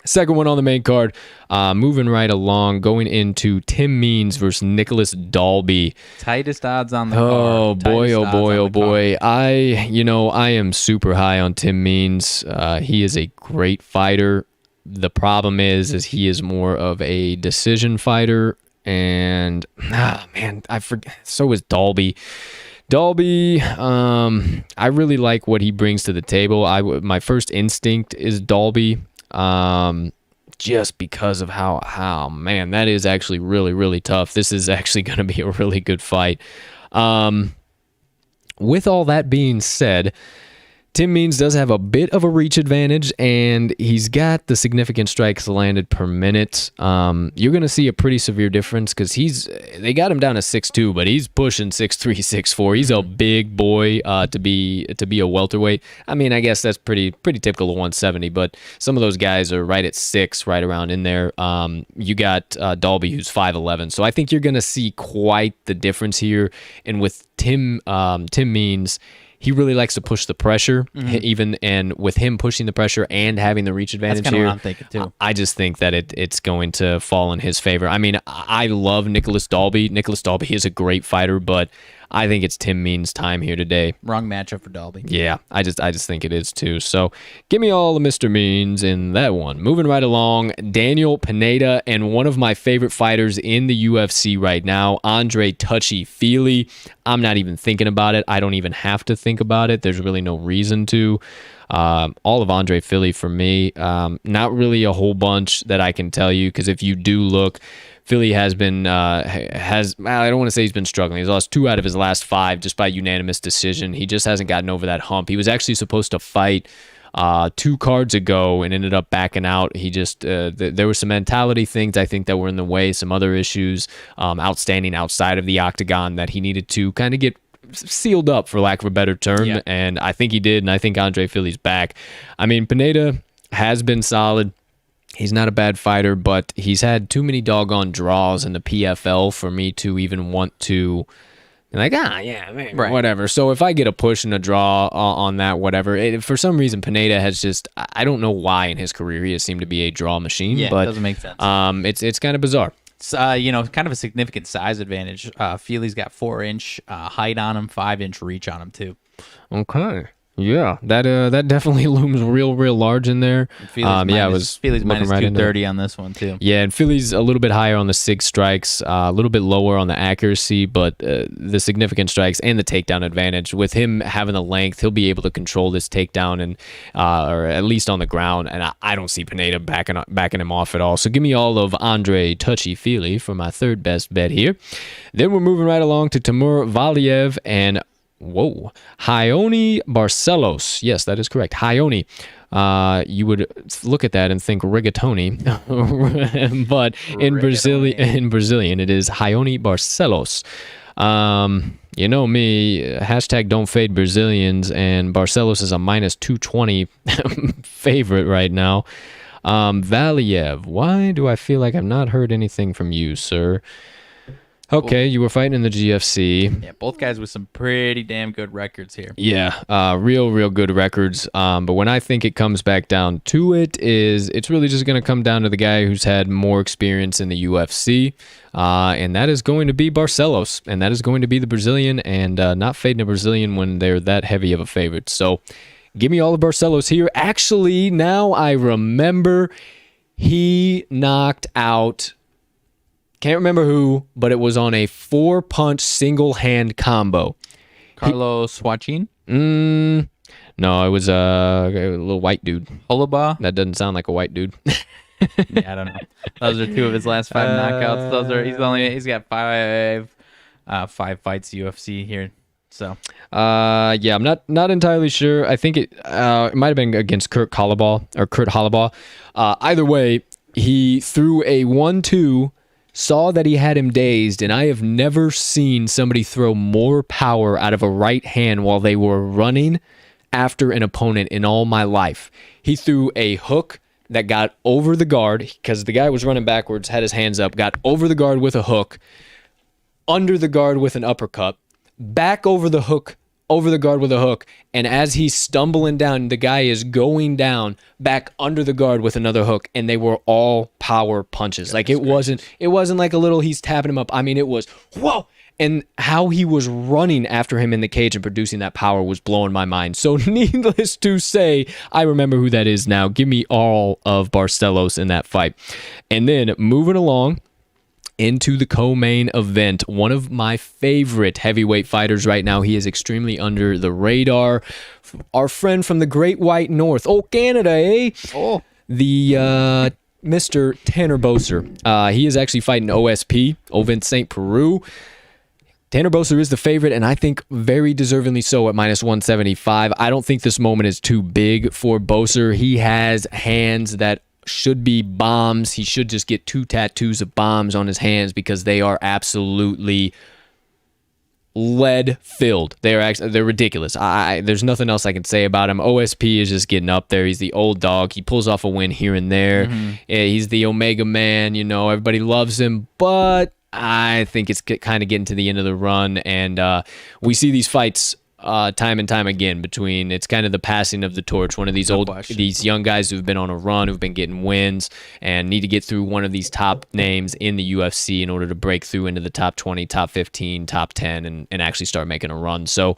Second one on the main card, moving right along, going into Tim Means versus Nicholas Dalby. Tightest odds on the card. Oh boy. I am super high on Tim Means. He is a great fighter. The problem is he is more of a decision fighter, and I forget. So is Dalby. Dalby, I really like what he brings to the table. My first instinct is Dalby. Just because of how man, that is actually really, really tough. This is actually going to be a really good fight. With all that being said, Tim Means does have a bit of a reach advantage, and he's got the significant strikes landed per minute. You're going to see a pretty severe difference because they got him down to 6'2", but he's pushing 6'3", 6'4". He's a big boy to be a welterweight. I mean, I guess that's pretty typical of 170, but some of those guys are right at 6, right around in there. You got Dalby, who's 5'11", so I think you're going to see quite the difference here. And with Tim Means, he really likes to push the pressure, and with him pushing the pressure and having the reach advantage that's here, what I'm thinking too. I just think that it's going to fall in his favor. I mean, I love Nicholas Dalby. Nicholas Dalby is a great fighter, but I think it's Tim Means' time here today. Wrong matchup for Dalby. Yeah, I just think it is too. So give me all the Mr. Means in that one. Moving right along, Daniel Pineda and one of my favorite fighters in the UFC right now, Andre Touchy-Feely. I'm not even thinking about it. I don't even have to think about it. There's really no reason to. All of Andre Philly for me. Not really a whole bunch that I can tell you, because if you do look, Philly has been, I don't want to say he's been struggling. He's lost 2 out of his last 5 just by unanimous decision. He just hasn't gotten over that hump. He was actually supposed to fight 2 cards ago and ended up backing out. He just, there were some mentality things I think that were in the way, some other issues outstanding outside of the octagon that he needed to kind of get sealed up, for lack of a better term. Yeah. And I think he did, and I think Andre Philly's back. I mean, Pineda has been solid. He's not a bad fighter, but he's had too many doggone draws in the PFL for me to even want to, like, maybe, right, whatever. So if I get a push and a draw on that, whatever. For some reason, Pineda has just, I don't know why in his career he has seemed to be a draw machine. Yeah, but it doesn't make sense. It's kind of bizarre. It's, kind of a significant size advantage. Feely's got 4-inch height on him, 5-inch reach on him too. Okay. Yeah, that definitely looms real large in there. Feely's minus right 230 on this one too. Yeah, and Feely's a little bit higher on the sig strikes, a little bit lower on the accuracy, but the significant strikes and the takedown advantage. With him having the length, he'll be able to control this takedown and or at least on the ground. And I don't see Pineda backing him off at all. So give me all of Andre Touchy-Feely for my third best bet here. Then we're moving right along to Timur Valiev and Ioni Barcelos. Yes, that is correct. Ioni. You would look at that and think rigatoni, but in Brazilian it is Ioni Barcelos. You know me, hashtag don't fade Brazilians, and Barcelos is a minus 220 favorite right now. Valiev, why do I feel like I've not heard anything from you, sir? Okay, you were fighting in the GFC. Yeah, both guys with some pretty damn good records here. Yeah, real good records. But when I think it comes back down to it's really just going to come down to the guy who's had more experience in the UFC, and that is going to be Barcelos, and that is going to be the Brazilian, and not fading a Brazilian when they're that heavy of a favorite. So give me all of Barcelos here. Actually, now I remember he knocked out... Can't remember who, but it was on a 4-punch single-hand combo. Carlos Joaquin? No, it was a little white dude. Holaba? That doesn't sound like a white dude. Yeah, I don't know. Those are 2 of his last 5 knockouts. He's got five fights UFC here. So yeah, I'm not entirely sure. I think it might have been against Kurt Hollabaugh. Either way, he threw a 1-2. Saw that he had him dazed, and I have never seen somebody throw more power out of a right hand while they were running after an opponent in all my life. He threw a hook that got over the guard, because the guy was running backwards, had his hands up, got over the guard with a hook, under the guard with an uppercut, back over the hook, over the guard with a hook, and as he's stumbling down, the guy is going down back under the guard with another hook, and they were all power punches. Like it wasn't like a little he's tapping him up. I mean, it was whoa. And how he was running after him in the cage and producing that power was blowing my mind. So needless to say, I remember who that is now. Give me all of Barcelos in that fight. And then moving along into the co-main event, one of my favorite heavyweight fighters right now. He is extremely under the radar. Our friend from the Great White North. Oh, Canada, eh? Oh. The Mr. Tanner Boser. He is actually fighting OSP, Ovin St. Peru. Tanner Boser is the favorite, and I think very deservingly so at minus 175. I don't think this moment is too big for Boser. He has hands that should be bombs. He should just get 2 tattoos of bombs on his hands because they are absolutely lead filled. They're ridiculous. There's nothing else I can say about him. OSP is just getting up there. He's the old dog. He pulls off a win here and there. Yeah, he's the Omega Man. You know, everybody loves him, but I think it's kind of getting to the end of the run, and we see these fights time and time again between, it's kind of the passing of the torch. One of these these young guys who've been on a run, who've been getting wins and need to get through one of these top names in the UFC in order to break through into the top 20, top 15, top 10, and actually start making a run. So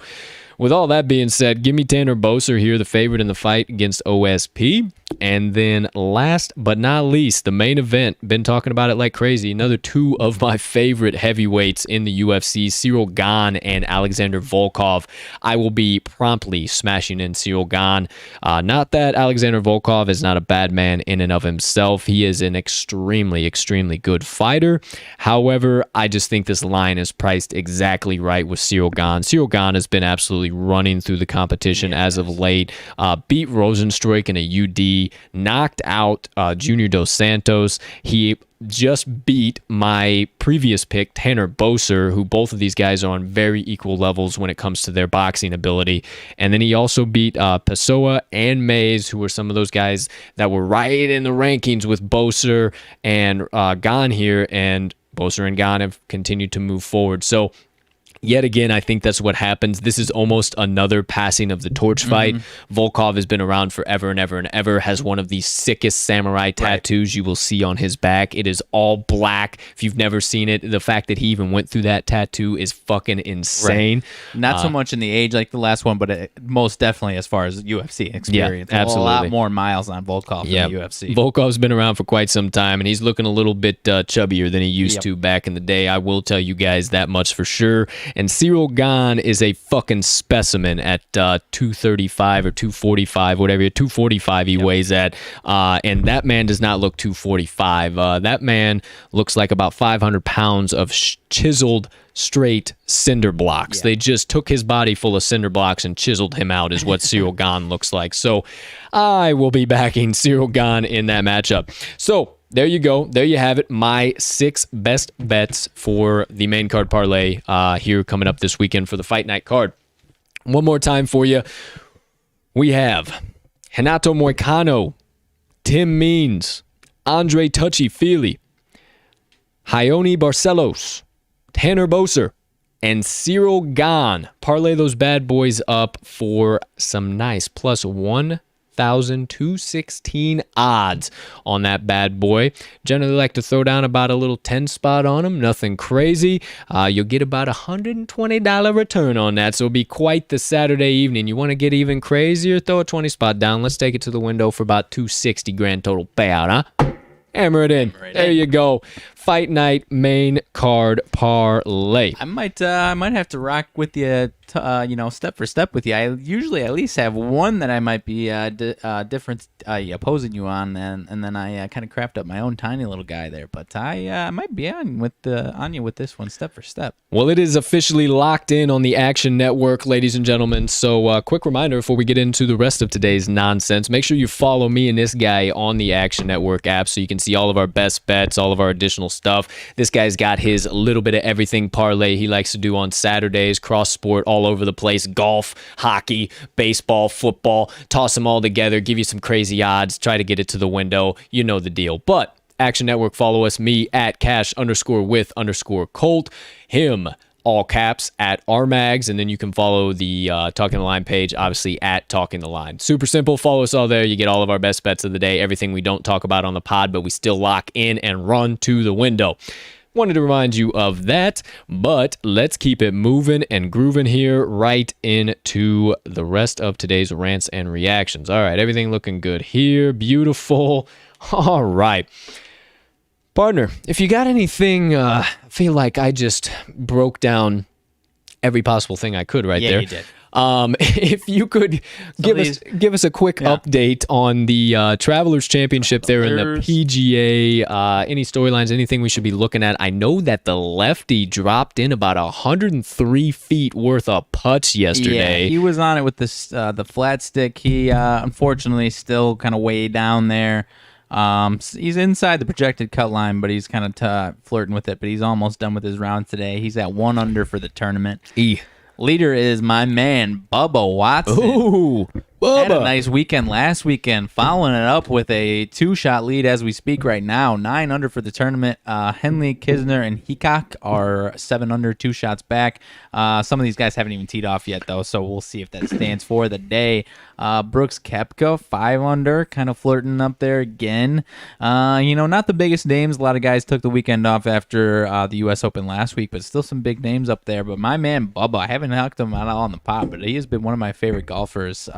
with all that being said, give me Tanner Boser here, the favorite in the fight against OSP. And then last but not least, the main event. Been talking about it like crazy. Another 2 of my favorite heavyweights in the UFC, Cyril Gane and Alexander Volkov. I will be promptly smashing in Cyril Gane. Not that Alexander Volkov is not a bad man in and of himself. He is an extremely, extremely good fighter. However, I just think this line is priced exactly right with Cyril Gane. Cyril Gane has been absolutely running through the competition as of late. Beat Rosenstruik in a UD. Knocked out Junior Dos Santos. He just beat my previous pick, Tanner Boser, who both of these guys are on very equal levels when it comes to their boxing ability. And then he also beat Pessoa and Mays, who were some of those guys that were right in the rankings with Boser and Gane here. And Boser and Gane have continued to move forward. So yet again, I think that's what happens. This is almost another passing of the torch fight. Volkov has been around forever and ever and ever, has one of the sickest samurai tattoos you will see on his back. It is all black. If you've never seen it, the fact that he even went through that tattoo is fucking insane. Not so much in the age like the last one, but most definitely as far as UFC experience. Yeah, absolutely. A lot more miles on Volkov in the UFC. Volkov's been around for quite some time, and he's looking a little bit chubbier than he used to back in the day. I will tell you guys that much for sure. And Cyril Gane is a fucking specimen at 235 or 245, whatever. 245 he weighs at. And that man does not look 245. That man looks like about 500 pounds of chiseled straight cinder blocks. Yeah. They just took his body full of cinder blocks and chiseled him out is what Cyril Gane looks like. So I will be backing Cyril Gane in that matchup. So there you go. There you have it. My 6 best bets for the main card parlay here coming up this weekend for the Fight Night card. One more time for you. We have Renato Moicano, Tim Means, Andre Touchy-Feely, Ione Barcelos, Tanner Boser, and Cyril Gahn. Parlay those bad boys up for some nice plus 1,216 odds on that bad boy. Generally like to throw down about a little 10 spot on them. Nothing crazy. You'll get about $120 return on that. So it'll be quite the Saturday evening. You want to get even crazier? Throw a 20 spot down. Let's take it to the window for about 260 grand total payout, huh? Hammer it in. There you go. Fight Night main card parlay. I might have to rock with you, step for step with you. I usually at least have one that I might be different opposing you on, and then I kind of craft up my own tiny little guy there. But I might be on you with this one, step for step. Well, it is officially locked in on the Action Network, ladies and gentlemen. So, quick reminder before we get into the rest of today's nonsense, make sure you follow me and this guy on the Action Network app so you can see all of our best bets, all of our additional stuff. This guy's got his little bit of everything parlay he likes to do on Saturdays, cross sport all over the place, golf, hockey, baseball, football, toss them all together, give you some crazy odds, try to get it to the window. You know the deal. But Action Network, follow us, me at cash_with_Colt, him, all caps, at RMags, and then you can follow the Talking the Line page, obviously, at Talking the Line. Super simple. Follow us all there. You get all of our best bets of the day, everything we don't talk about on the pod, but we still lock in and run to the window. Wanted to remind you of that, but let's keep it moving and grooving here right into the rest of today's rants and reactions. All right, everything looking good here. Beautiful. All right. Partner, if you got anything, I feel like I just broke down every possible thing I could right there. Yeah, you did. If you could give us a quick update on the Travelers Championship there in the PGA, any storylines, anything we should be looking at. I know that the lefty dropped in about 103 feet worth of putts yesterday. Yeah, he was on it with this the flat stick. He unfortunately still kind of way down there. He's inside the projected cut line, but he's kind of flirting with it. But he's almost done with his round today. He's at 1 under for the tournament. Leader is my man, Bubba Watson. Ooh, Bubba. Had a nice weekend last weekend, following it up with a 2-shot lead as we speak right now. 9 under for the tournament. Henley, Kisner, and Heacock are 7 under, 2 shots back. Some of these guys haven't even teed off yet, though, so we'll see if that stands for the day. Brooks Koepka, 5 under, kind of flirting up there again. Not the biggest names. A lot of guys took the weekend off after the U.S. Open last week, but still some big names up there. But my man, Bubba, I haven't hooked him out on the pot, but he has been one of my favorite golfers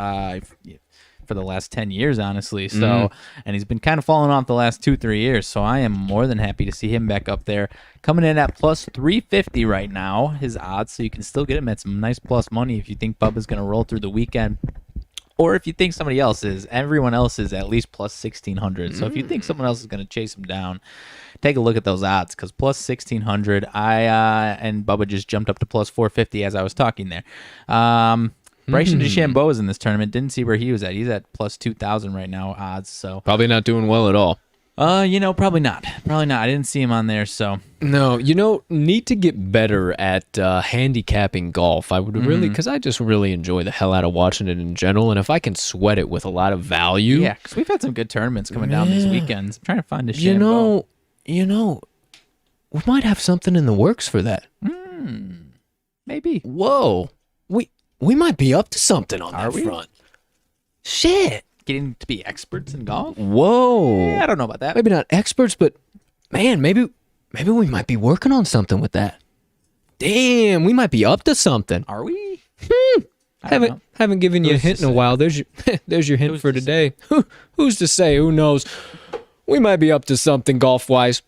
for the last 10 years, honestly. So, and he's been kind of falling off the last 2-3 years. So I am more than happy to see him back up there, coming in at plus 350 right now, his odds. So you can still get him at some nice plus money if you think Bubba's going to roll through the weekend. Or if you think somebody else is, everyone else is at least plus 1,600. So if you think someone else is going to chase him down, take a look at those odds, because plus 1,600, and Bubba just jumped up to plus 450 as I was talking there. Bryson DeChambeau is in this tournament. Didn't see where he was at. He's at plus 2,000 right now odds. So probably not doing well at all. Probably not. Probably not. I didn't see him on there, so. No, need to get better at handicapping golf. I would really, because I just really enjoy the hell out of watching it in general, and if I can sweat it with a lot of value. Yeah, because we've had some good tournaments coming down these weekends. I'm trying to find DeChambeau. We might have something in the works for that. Maybe. Whoa. We might be up to something on that front. Shit. Getting to be experts in golf? Whoa. I don't know about that. Maybe not experts, but man, maybe we might be working on something with that. Damn, we might be up to something. Are we? Haven't given you a hint in a while. There's your hint for today. Who's to say? Who knows? We might be up to something golf-wise.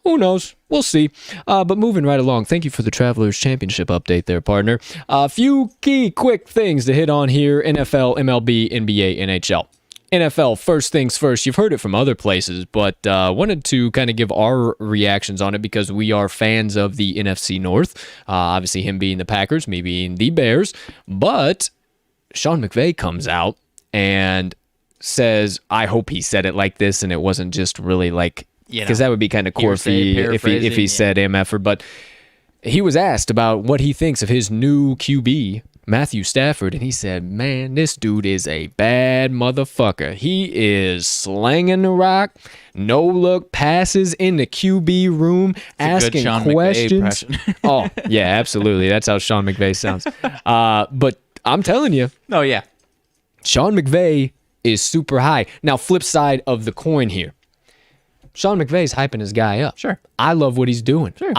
Who knows? We'll see. But moving right along, thank you for the Travelers Championship update there, partner. A few key quick things to hit on here. NFL, MLB, NBA, NHL. NFL, first things first. You've heard it from other places, but wanted to kind of give our reactions on it because we are fans of the NFC North. Obviously, him being the Packers, me being the Bears. But Sean McVay comes out and says, I hope he said it like this and it wasn't just really like because that would be kind of quirky if he said MFer. But he was asked about what he thinks of his new QB, Matthew Stafford, and he said, man, this dude is a bad motherfucker. He is slanging the rock, no-look passes in the QB room, asking questions. Oh, yeah, absolutely. That's how Sean McVay sounds. But I'm telling you. Oh, yeah. Sean McVay is super high. Now, flip side of the coin here. Sean McVay's hyping his guy up. Sure. I love what he's doing. Sure.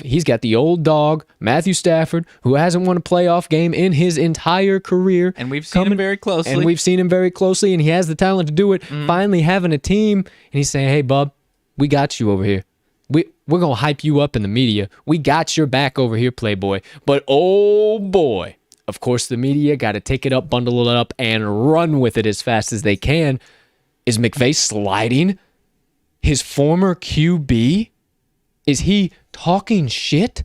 He's got the old dog, Matthew Stafford, who hasn't won a playoff game in his entire career. And we've seen him very closely. And he has the talent to do it. Finally having a team, and he's saying, hey, bub, we got you over here. We're going to hype you up in the media. We got your back over here, Playboy. But, oh, boy, of course, the media got to take it up, bundle it up, and run with it as fast as they can. Is McVay sliding his former QB? Is he talking shit?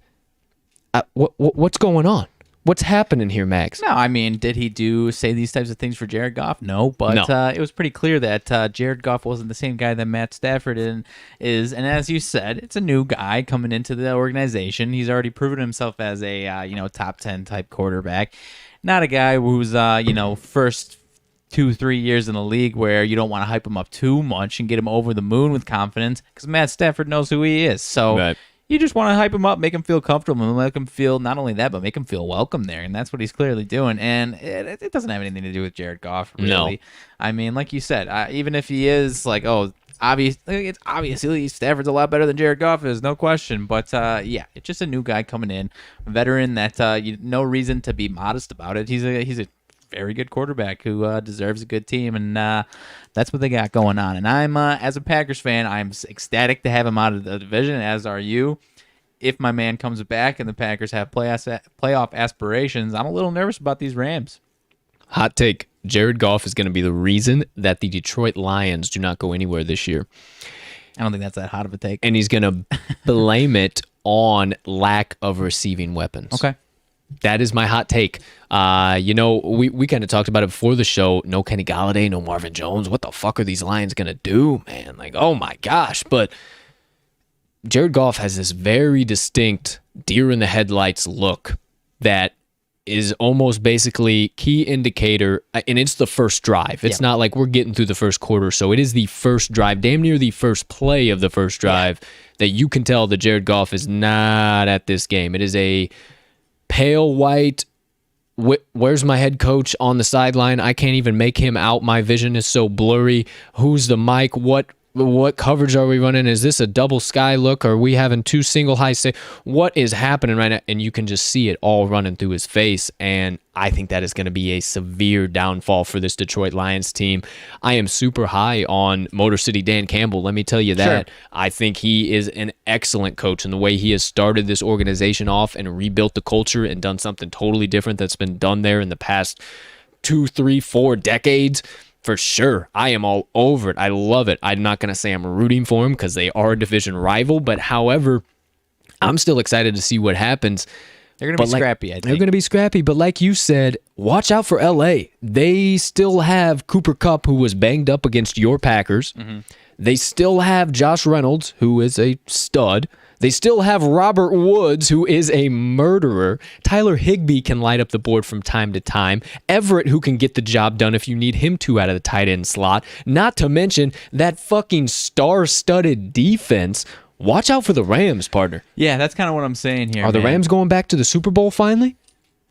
What's going on? What's happening here, Max? No, I mean, did he say these types of things for Jared Goff? No, but it was pretty clear that Jared Goff wasn't the same guy that Matt Stafford is. And as you said, it's a new guy coming into the organization. He's already proven himself as a top 10 type quarterback. Not a guy who's first 2-3 years in the league where you don't want to hype him up too much and get him over the moon with confidence, because Matt Stafford knows who he is. So you just want to hype him up, make him feel comfortable, and make him feel not only that, but make him feel welcome there. And that's what he's clearly doing. And it doesn't have anything to do with Jared Goff, really. No. I mean, like you said, even if he is like, it's obviously Stafford's a lot better than Jared Goff is, no question. But it's just a new guy coming in, a veteran that no reason to be modest about it. He's a very good quarterback who deserves a good team, and that's what they got going on. And I'm, as a Packers fan, I'm ecstatic to have him out of the division, as are you. If my man comes back and the Packers have playoff aspirations, I'm a little nervous about these Rams. Hot take. Jared Goff is going to be the reason that the Detroit Lions do not go anywhere this year. I don't think that's that hot of a take. And he's going to blame it on lack of receiving weapons. Okay. That is my hot take. We kind of talked about it before the show. No Kenny Galladay, no Marvin Jones. What the fuck are these Lions going to do, man? Like, oh my gosh. But Jared Goff has this very distinct deer in the headlights look that is almost basically key indicator, and it's the first drive. It's not like we're getting through the first quarter, so it is the first drive, damn near the first play of the first drive, that you can tell that Jared Goff is not at this game. It is a pale white, where's my head coach on the sideline? I can't even make him out. My vision is so blurry. Who's the mic? What coverage are we running? Is this a double sky look? Are we having two single high say? What is happening right now? And you can just see it all running through his face. And I think that is going to be a severe downfall for this Detroit Lions team. I am super high on Motor City Dan Campbell. Let me tell you that. Sure. I think he is an excellent coach, and the way he has started this organization off and rebuilt the culture and done something totally different that's been done there in the past 2, 3, 4 decades. For sure. I am all over it. I love it. I'm not going to say I'm rooting for him because they are a division rival, but however, I'm still excited to see what happens. They're going to be scrappy, I think. They're going to be scrappy, but like you said, watch out for LA. They still have Cooper Kupp, who was banged up against your Packers. Mm-hmm. They still have Josh Reynolds, who is a stud. They still have Robert Woods, who is a murderer. Tyler Higbee can light up the board from time to time. Everett, who can get the job done if you need him to out of the tight end slot. Not to mention that fucking star-studded defense. Watch out for the Rams, partner. Yeah, that's kind of what I'm saying here. Are the Rams going back to the Super Bowl finally?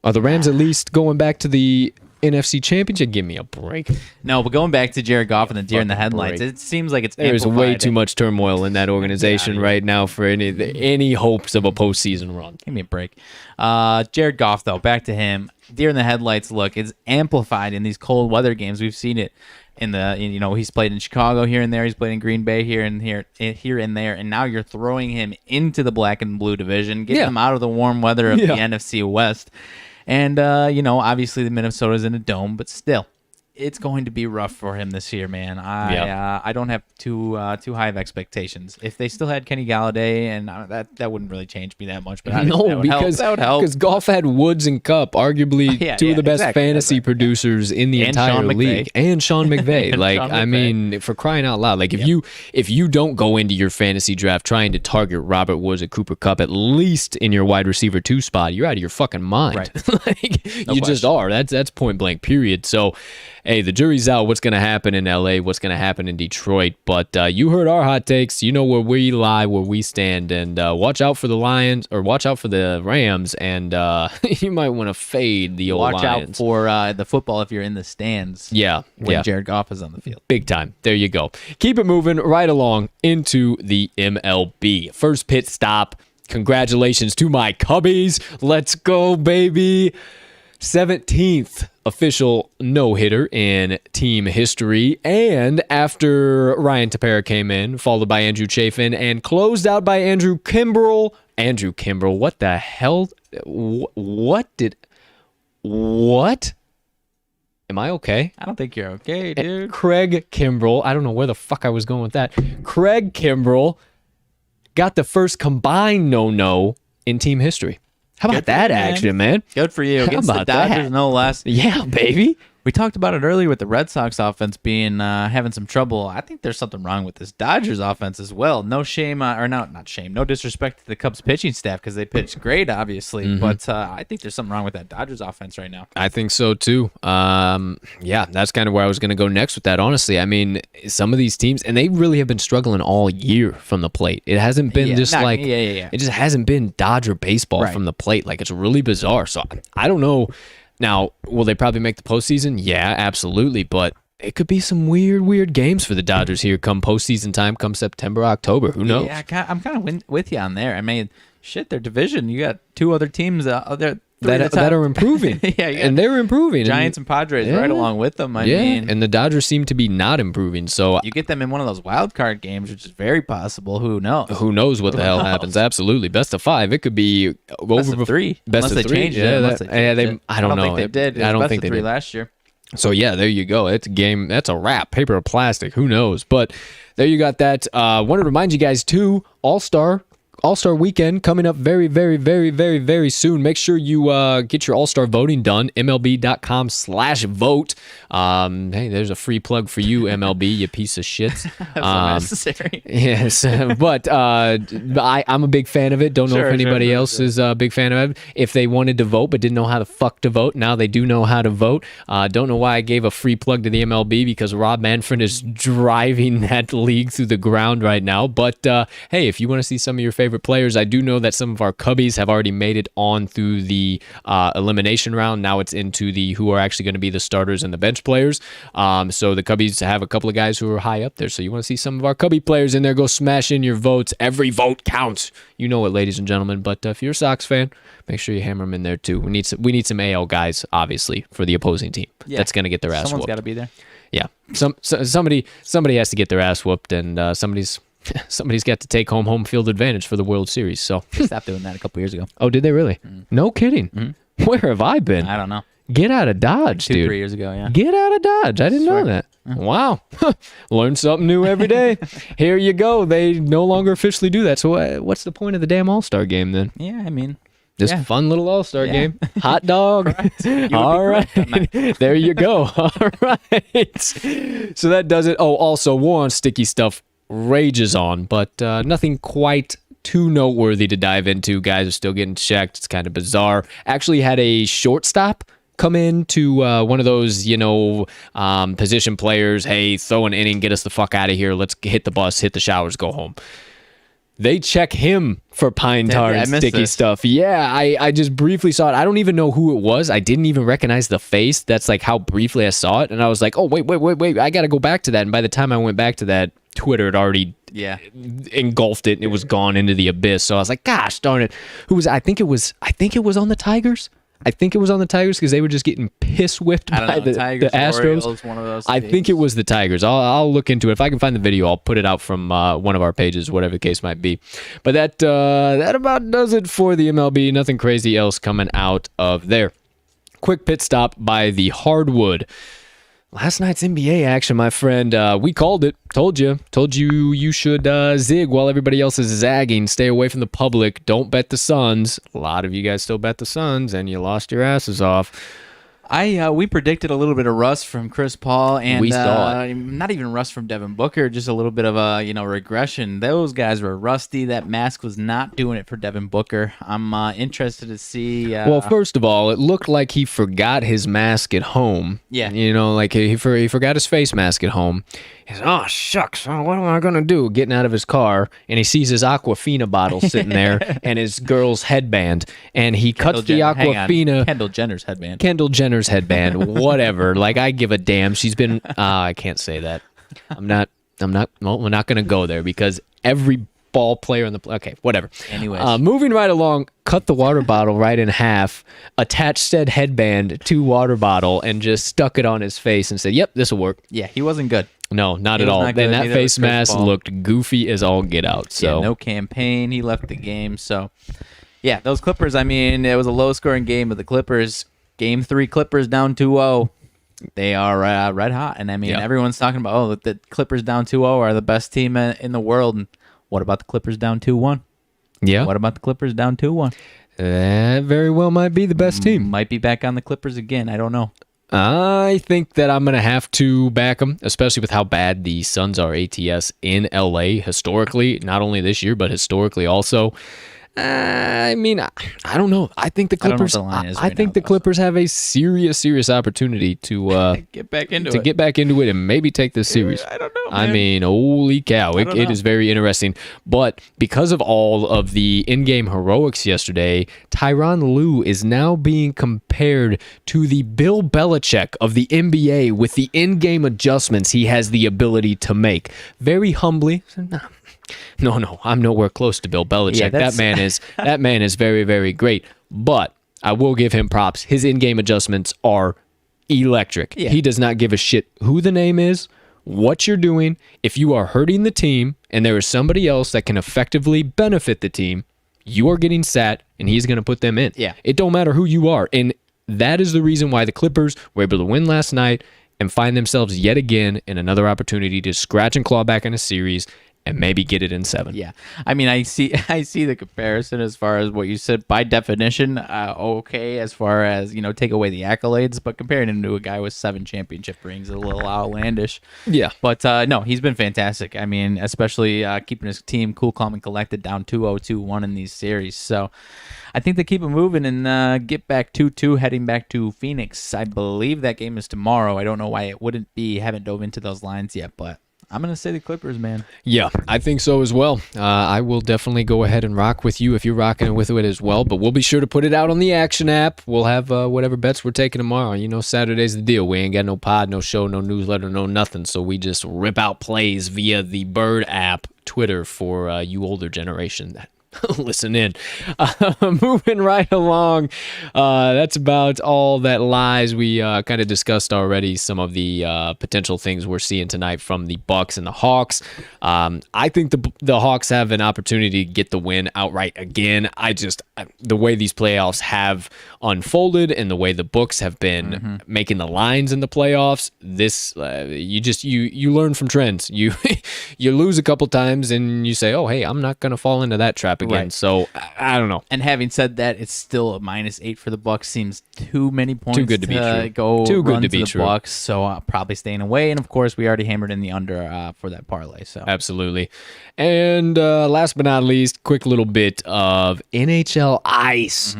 Are the Rams at least going back to the NFC Championship? Give me a break. No, but going back to Jared Goff and the deer in the headlights, it seems like it's there's way too much turmoil in that organization right now for any hopes of a postseason run. Give me a break. Jared Goff, though, back to him. Deer in the headlights look is amplified in these cold weather games. We've seen it he's played in Chicago here and there. He's played in Green Bay here and there, and now you're throwing him into the black and blue division, getting him out of the warm weather of the NFC West. And, obviously the Minnesota's in a dome, but still, it's going to be rough for him this year, man. I don't have too high of expectations. If they still had Kenny Galladay, and that wouldn't really change me that much. But that would help. Because Golf had Woods and Cup, arguably two of the best fantasy producers in the entire league, and Sean McVay. Like, I mean, for crying out loud, like if you don't go into your fantasy draft trying to target Robert Woods and Cooper Kupp at least in your wide receiver 2 spot, you're out of your fucking mind. Right. Like, you just are. That's point blank. Period. So. Hey, the jury's out what's going to happen in LA, what's going to happen in Detroit. But you heard our hot takes. You know where we lie, where we stand. And watch out for the Lions, or watch out for the Rams. And you might want to fade the old Lions. Watch out for the football if you're in the stands. When Jared Goff is on the field. Big time. There you go. Keep it moving right along into the MLB. First pit stop. Congratulations to my Cubbies. Let's go, baby. 17th official no-hitter in team history. And after Ryan Tepera came in, followed by Andrew Chafin, and closed out by Andrew Kimbrell. Andrew Kimbrell, what the hell? What? Am I okay? I don't think you're okay, dude. Craig Kimbrell. I don't know where the fuck I was going with that. Craig Kimbrell got the first combined no-no in team history. How about that action, man? Good for you. Against the Dodgers, no less. Yeah, baby. We talked about it earlier with the Red Sox offense being having some trouble. I think there's something wrong with this Dodgers offense as well. No shame, not shame. No disrespect to the Cubs pitching staff because they pitched great, obviously. Mm-hmm. But I think there's something wrong with that Dodgers offense right now. I think so too. Yeah, that's kind of where I was going to go next with that. Honestly, I mean, some of these teams, and they really have been struggling all year from the plate. It hasn't been It just hasn't been Dodger baseball from the plate. Like, it's really bizarre. So I don't know. Now, will they probably make the postseason? Yeah, absolutely. But it could be some weird games for the Dodgers here come postseason time, come September, October. Who knows? Yeah, I'm kind of with you on there. I mean, shit, their division. You got 2 other teams out there that are improving. And they're improving. Giants and Padres right along with them. I mean, and the Dodgers seem to be not improving. So you get them in one of those wild card games, which is very possible. Who knows? Who knows what the hell happens? Absolutely, best of 5. It could be best of 3. Best of 3. Changed it. I don't know. Think they did. I don't think they did last year. So yeah, there you go. It's a game. That's a wrap. Paper or plastic. Who knows? But there you got that. Want to remind you guys too. All-Star Weekend coming up very, very, very, very, very soon. Make sure you get your All-Star voting done. MLB.com/vote. Hey, there's a free plug for you, MLB, you piece of shit. That's unnecessary. Yes, but I'm a big fan of it. Don't know if anybody else is a big fan of it. If they wanted to vote but didn't know how the fuck to vote, now they do know how to vote. Don't know why I gave a free plug to the MLB, because Rob Manfred is driving that league through the ground right now. But hey, if you want to see some of your favorite players, I do know that some of our Cubbies have already made it on through the elimination round. Now it's into the who are actually going to be the starters and the bench players. So the Cubbies have a couple of guys who are high up there. So you want to see some of our Cubby players in there, go smash in your votes. Every vote counts. You know it, ladies and gentlemen. But if you're a Sox fan, make sure you hammer them in there too. We need some AL guys, obviously, for the opposing team. Yeah. That's going to get their ass whooped. Someone's got to be there. Yeah. Somebody has to get their ass whooped, and somebody's got to take home field advantage for the World Series. So they stopped doing that a couple years ago. Oh, did they really? No kidding. Mm-hmm. Where have I been? I don't know. Get out of Dodge, dude. 3 years ago, yeah. Get out of Dodge. I didn't know that. Wow. Learn something new every day. Here you go. They no longer officially do that. So what's the point of the damn All-Star game then? Yeah, I mean, this fun little All-Star game. Hot dog. All right. There you go. All right. So that does it. Oh, also, War on Sticky Stuff rages on, but nothing quite too noteworthy to dive into. Guys are still getting checked. It's kind of bizarre. Actually had a shortstop come in to one of those, position players. Hey, throw an inning, get us the fuck out of here. Let's hit the bus, hit the showers, go home. They check him for pine tar and sticky stuff. Yeah, I just briefly saw it. I don't even know who it was. I didn't even recognize the face. That's like how briefly I saw it. And I was like, oh, wait. I got to go back to that. And by the time I went back to that, Twitter had already engulfed it and it was gone into the abyss. So I was like, gosh darn it. Who was it? I think it was on the Tigers. I think it was on the Tigers because they were just getting piss whipped by the Astros. Orioles, one of those I think it was the Tigers. I'll look into it. If I can find the video, I'll put it out from one of our pages, whatever the case might be. But that about does it for the MLB. Nothing crazy else coming out of there. Quick pit stop by the hardwood. Last night's NBA action, my friend, we called it. Told you you should zig while everybody else is zagging. Stay away from the public. Don't bet the Suns. A lot of you guys still bet the Suns, and you lost your asses off. We predicted a little bit of rust from Chris Paul, and We saw not even rust from Devin Booker, just a little bit of a regression. Those guys were rusty. That mask was not doing it for Devin Booker. I'm interested to see. Well, first of all, it looked like he forgot his mask at home. Yeah. Like he forgot his face mask at home. He's oh shucks, what am I gonna do? Getting out of his car, and he sees his Aquafina bottle sitting there and his girl's headband, and he cuts the Aquafina. Kendall Jenner's headband. Kendall Jenner's headband, whatever. Like I give a damn. She's been. I can't say that. I'm not. Well, we're not gonna go there because every ball player in the okay, whatever. Anyways, moving right along, cut the water bottle right in half, attached said headband to water bottle, and just stuck it on his face and said, "Yep, this will work." Yeah, he wasn't good. No, not at all. And that face mask looked goofy as all get out. So yeah, no campaign. He left the game. So yeah, those Clippers. I mean, it was a low-scoring game, but the Clippers, Game 3, Clippers down 2-0. They are red hot, and I mean, everyone's talking about the Clippers down 2-0 are the best team in the world. And what about the Clippers down 2-1? Yeah. What about the Clippers down 2-1? That very well might be the best team. Might be back on the Clippers again. I don't know. I think that I'm going to have to back them, especially with how bad the Suns are ATS in LA historically, not only this year, but historically also. I mean, I don't know. I think the Clippers. I think the Clippers have a serious opportunity to get back into it and maybe take this series. I don't know, man. I mean, holy cow, it is very interesting. But because of all of the in-game heroics yesterday, Tyronn Lue is now being compared to the Bill Belichick of the NBA with the in-game adjustments he has the ability to make. Very humbly. No, I'm nowhere close to Bill Belichick. Yeah, that man is very, very great. But I will give him props. His in-game adjustments are electric. Yeah. He does not give a shit who the name is, what you're doing. If you are hurting the team and there is somebody else that can effectively benefit the team, you are getting sat and he's going to put them in. Yeah. It don't matter who you are. And that is the reason why the Clippers were able to win last night and find themselves yet again in another opportunity to scratch and claw back in a series and maybe get it in 7. Yeah. I mean, I see the comparison as far as what you said. By definition, okay, as far as, take away the accolades, but comparing him to a guy with 7 championship rings is a little outlandish. Yeah. But, no, he's been fantastic. I mean, especially keeping his team cool, calm, and collected down 2-0, 2-1 in these series. So I think they keep it moving and get back 2-2, heading back to Phoenix. I believe that game is tomorrow. I don't know why it wouldn't be. Haven't dove into those lines yet, but I'm going to say the Clippers, man. Yeah, I think so as well. I will definitely go ahead and rock with you if you're rocking with it as well, but we'll be sure to put it out on the Action app. We'll have whatever bets we're taking tomorrow. Saturday's the deal. We ain't got no pod, no show, no newsletter, no nothing, so we just rip out plays via the Bird app, Twitter for you older generation that listen in. Moving right along, that's about all that lies. We kind of discussed already some of the potential things we're seeing tonight from the Bucks and the Hawks. I think the Hawks have an opportunity to get the win outright again. The way these playoffs have unfolded and the way the books have been making the lines in the playoffs, this you learn from trends. You lose a couple times and you say, oh hey, I'm not gonna fall into that trap again. Right. So I don't know. And having said that, it's still a -8 for the Bucks. Seems too many points. Too good to be true. Go too good run to be the true. Bucks. So probably staying away. And of course, we already hammered in the under for that parlay. So absolutely. And last but not least, quick little bit of NHL ice.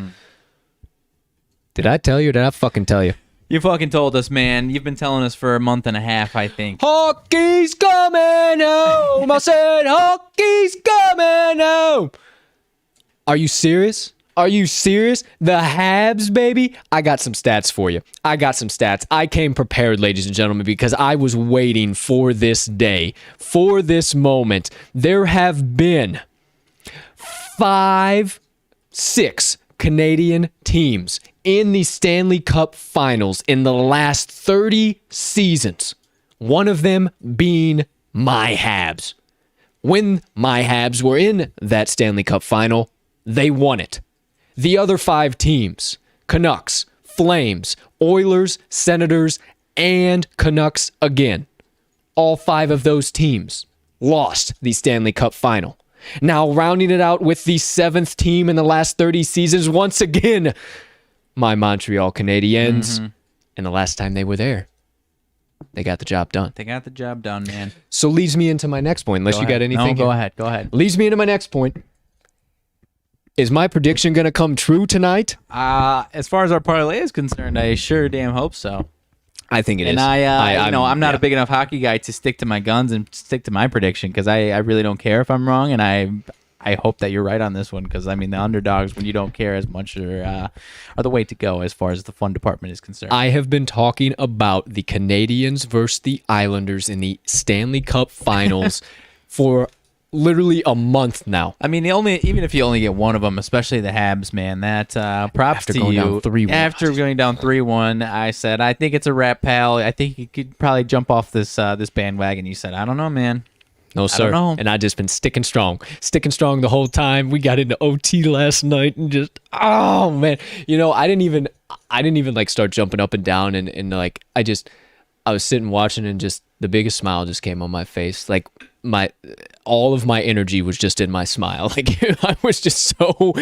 Did I tell you? Or did I fucking tell you? You fucking told us, man. You've been telling us for a month and a half, I think. Hockey's coming home. I said hockey's coming home. Are you serious? Are you serious? The Habs, baby? I got some stats for you. I came prepared, ladies and gentlemen, because I was waiting for this day, for this moment. There have been 6 Canadian teams in the Stanley Cup Finals in the last 30 seasons. One of them being my Habs. When my Habs were in that Stanley Cup Final, they won it. The other 5 teams, Canucks, Flames, Oilers, Senators, and Canucks again. All 5 of those teams lost the Stanley Cup final. Now, rounding it out with the 7th team in the last 30 seasons, once again, my Montreal Canadiens. And the last time they were there, they got the job done. They got the job done, man. So leads me into my next point, unless you got anything. No, go ahead. Leads me into my next point. Is my prediction going to come true tonight? As far as our parlay is concerned, I sure damn hope so. I think it is. And I'm not a big enough hockey guy to stick to my guns and stick to my prediction because I really don't care if I'm wrong, and I hope that you're right on this one because, I mean, the underdogs, when you don't care as much, are the way to go as far as the fun department is concerned. I have been talking about the Canadiens versus the Islanders in the Stanley Cup Finals for literally a month now. I mean, even if you only get one of them, especially the Habs, man, that props after to going you. Down 3-1. After going down 3-1, I said, I think it's a wrap, pal. I think you could probably jump off this bandwagon. You said, I don't know, man. No, sir. I don't know. And I just been sticking strong the whole time. We got into OT last night and just, oh man, I didn't even like start jumping up and down and like I was sitting watching and just the biggest smile just came on my face. Like all of my energy was just in my smile. Like I was just so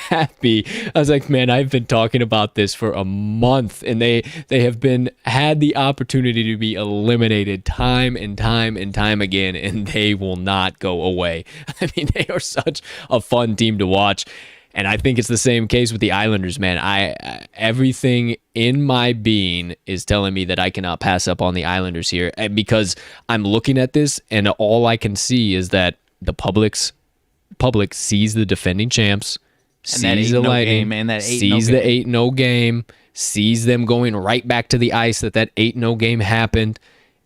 happy. I was like, man, I've been talking about this for a month, and they have had the opportunity to be eliminated time and time and time again, and they will not go away. I mean, they are such a fun team to watch. And I think it's the same case with the Islanders, man. Everything in my being is telling me that I cannot pass up on the Islanders here because I'm looking at this and all I can see is that the public sees the defending champs, sees the Lightning, sees the 8-0 game, sees them going right back to the ice that 8-0 game happened,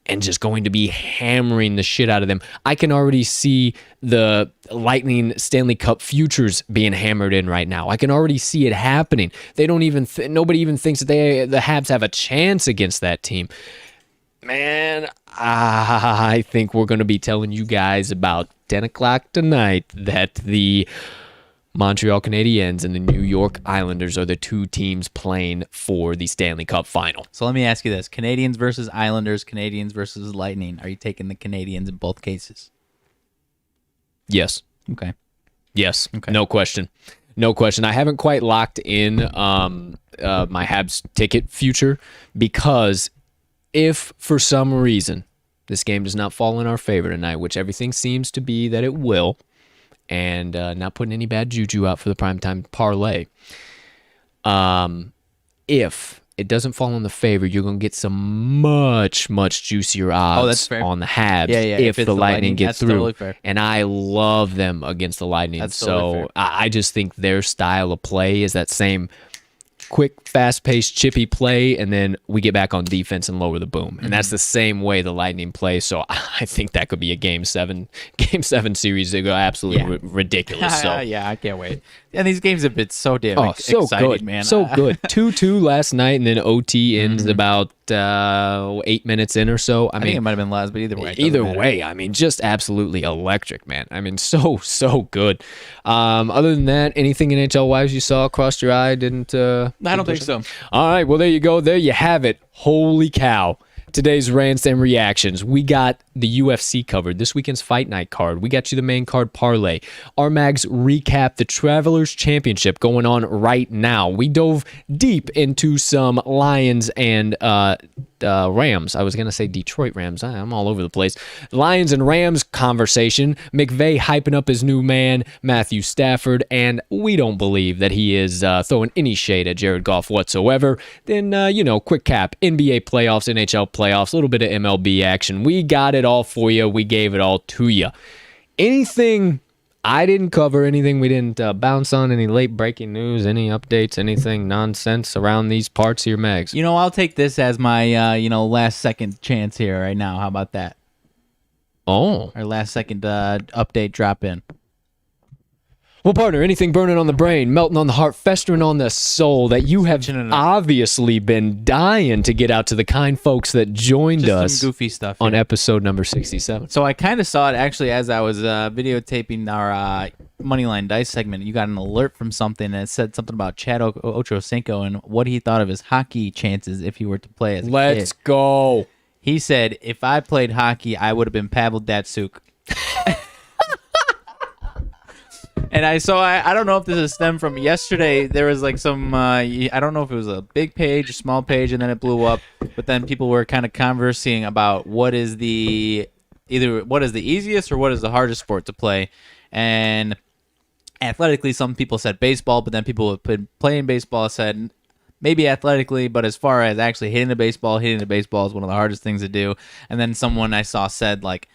and just going to be hammering the shit out of them. I can already see the Lightning Stanley Cup futures being hammered in right now. I can already see it happening. They don't even nobody even thinks that the Habs have a chance against that team. Man, I think we're going to be telling you guys about 10 o'clock tonight that the Montreal Canadiens and the New York Islanders are the 2 teams playing for the Stanley Cup final. So let me ask you this. Canadiens versus Islanders, Canadiens versus Lightning. Are you taking the Canadiens in both cases? Yes. Okay. Yes. Okay. No question. I haven't quite locked in my Habs ticket future because if for some reason this game does not fall in our favor tonight, which everything seems to be that it will, and not putting any bad juju out for the Primetime Parlay. If it doesn't fall in the favor, you're going to get some much, much juicier odds on the Habs if the Lightning get through. Totally fair. And I love them against the Lightning. That's totally fair. I just think their style of play is that same quick, fast-paced, chippy play, and then we get back on defense and lower the boom. And that's the same way the Lightning play. So I think that could be a Game 7 series. They go absolutely ridiculous. So yeah, I can't wait. And these games have been so damn exciting, good. man. So good. 2-2 last night, and then OT ends about 8 minutes in or so. I think it might have been less, but either way. Either way, I mean, just absolutely electric, man. I mean, so good. Other than that, anything NHL-wise you saw crossed your eye? I don't think so. All right, well, there you go. There you have it. Holy cow. Today's Rants and Reactions. We got the UFC covered, this weekend's Fight Night Card. We got you the main card parlay. RMags recap the Travelers Championship going on right now. We dove deep into some Lions and Rams. I was going to say Detroit Rams. I'm all over the place. Lions and Rams conversation. McVay hyping up his new man, Matthew Stafford, and we don't believe that he is throwing any shade at Jared Goff whatsoever. Then, quick cap. NBA playoffs, NHL playoffs, a little bit of MLB action. We got it all for you. We gave it all to you. Anything I didn't cover, anything we didn't bounce on, any late breaking news, any updates, anything nonsense around these parts here, Mags? I'll take this as my, last second chance here right now. How about that? Oh. Our last second update drop in. Well, partner, anything burning on the brain, melting on the heart, festering on the soul that you have obviously been dying to get out to the kind folks that joined us some goofy stuff on episode number 67. So I kind of saw it actually as I was videotaping our Moneyline Dice segment, you got an alert from something that said something about Chad Ochocinco and what he thought of his hockey chances if he were to play as a kid. Let's go. He said, if I played hockey, I would have been Pavel Datsyuk. And I don't know if this is stemmed from yesterday. There was like some, I don't know if it was a big page, a small page, and then it blew up. But then people were kind of conversing about what is the easiest or what is the hardest sport to play. And athletically, some people said baseball, but then people who have been playing baseball said maybe athletically, but as far as actually hitting the baseball is one of the hardest things to do. And then someone I saw said, like,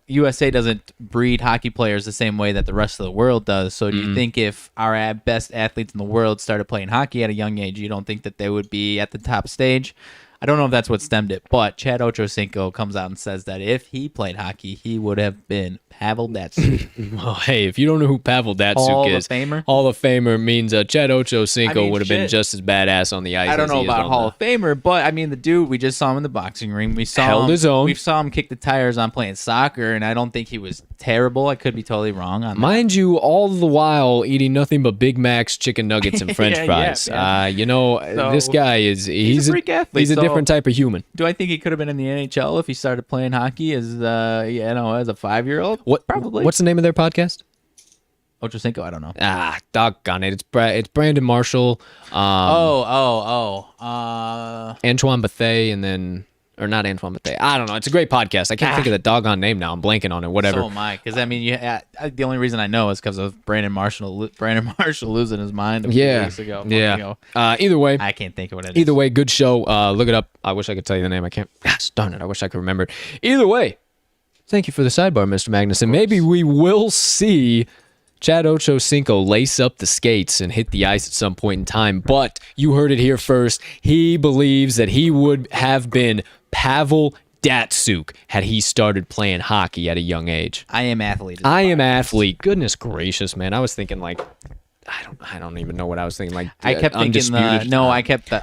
USA doesn't breed hockey players the same way that the rest of the world does. So do you think if our best athletes in the world started playing hockey at a young age, you don't think that they would be at the top stage? I don't know if that's what stemmed it, but Chad Ochocinco comes out and says that if he played hockey, he would have been Pavel Datsyuk. Well, hey, if you don't know who Pavel Datsyuk is, Hall of Famer means Chad Ochocinco would have been just as badass on the ice. I don't know about Hall of Famer, but I mean, the dude, we just saw him in the boxing ring. We saw his own. We saw him kick the tires on playing soccer, and I don't think he was terrible. I could be totally wrong on that. Mind you, all the while eating nothing but Big Macs, chicken nuggets, and French fries. Yeah. This guy he's a freak athlete. He's a different type of human. Do I think he could have been in the NHL if he started playing hockey as as a 5-year-old? Probably. What's the name of their podcast? Ochocinco, I don't know. Doggone it! It's Brandon Marshall. Antoine Bethea, and then. Or not Antoine Bethea. I don't know. It's a great podcast. I can't think of the doggone name now. I'm blanking on it. Whatever. So am I. Because, I mean, the only reason I know is because of Brandon Marshall losing his mind a few weeks ago. Either way. I can't think of what it is. Either way, good show. Look it up. I wish I could tell you the name. I can't. Gosh, darn it. I wish I could remember it. Either way, thank you for the sidebar, Mr. Magnuson. Maybe we will see Chad Ochocinco lace up the skates and hit the ice at some point in time. But you heard it here first. He believes that he would have been Pavel Datsyuk had he started playing hockey at a young age. I am athlete. Goodness gracious, man. I was thinking like I don't even know what I was thinking. Like I kept thinking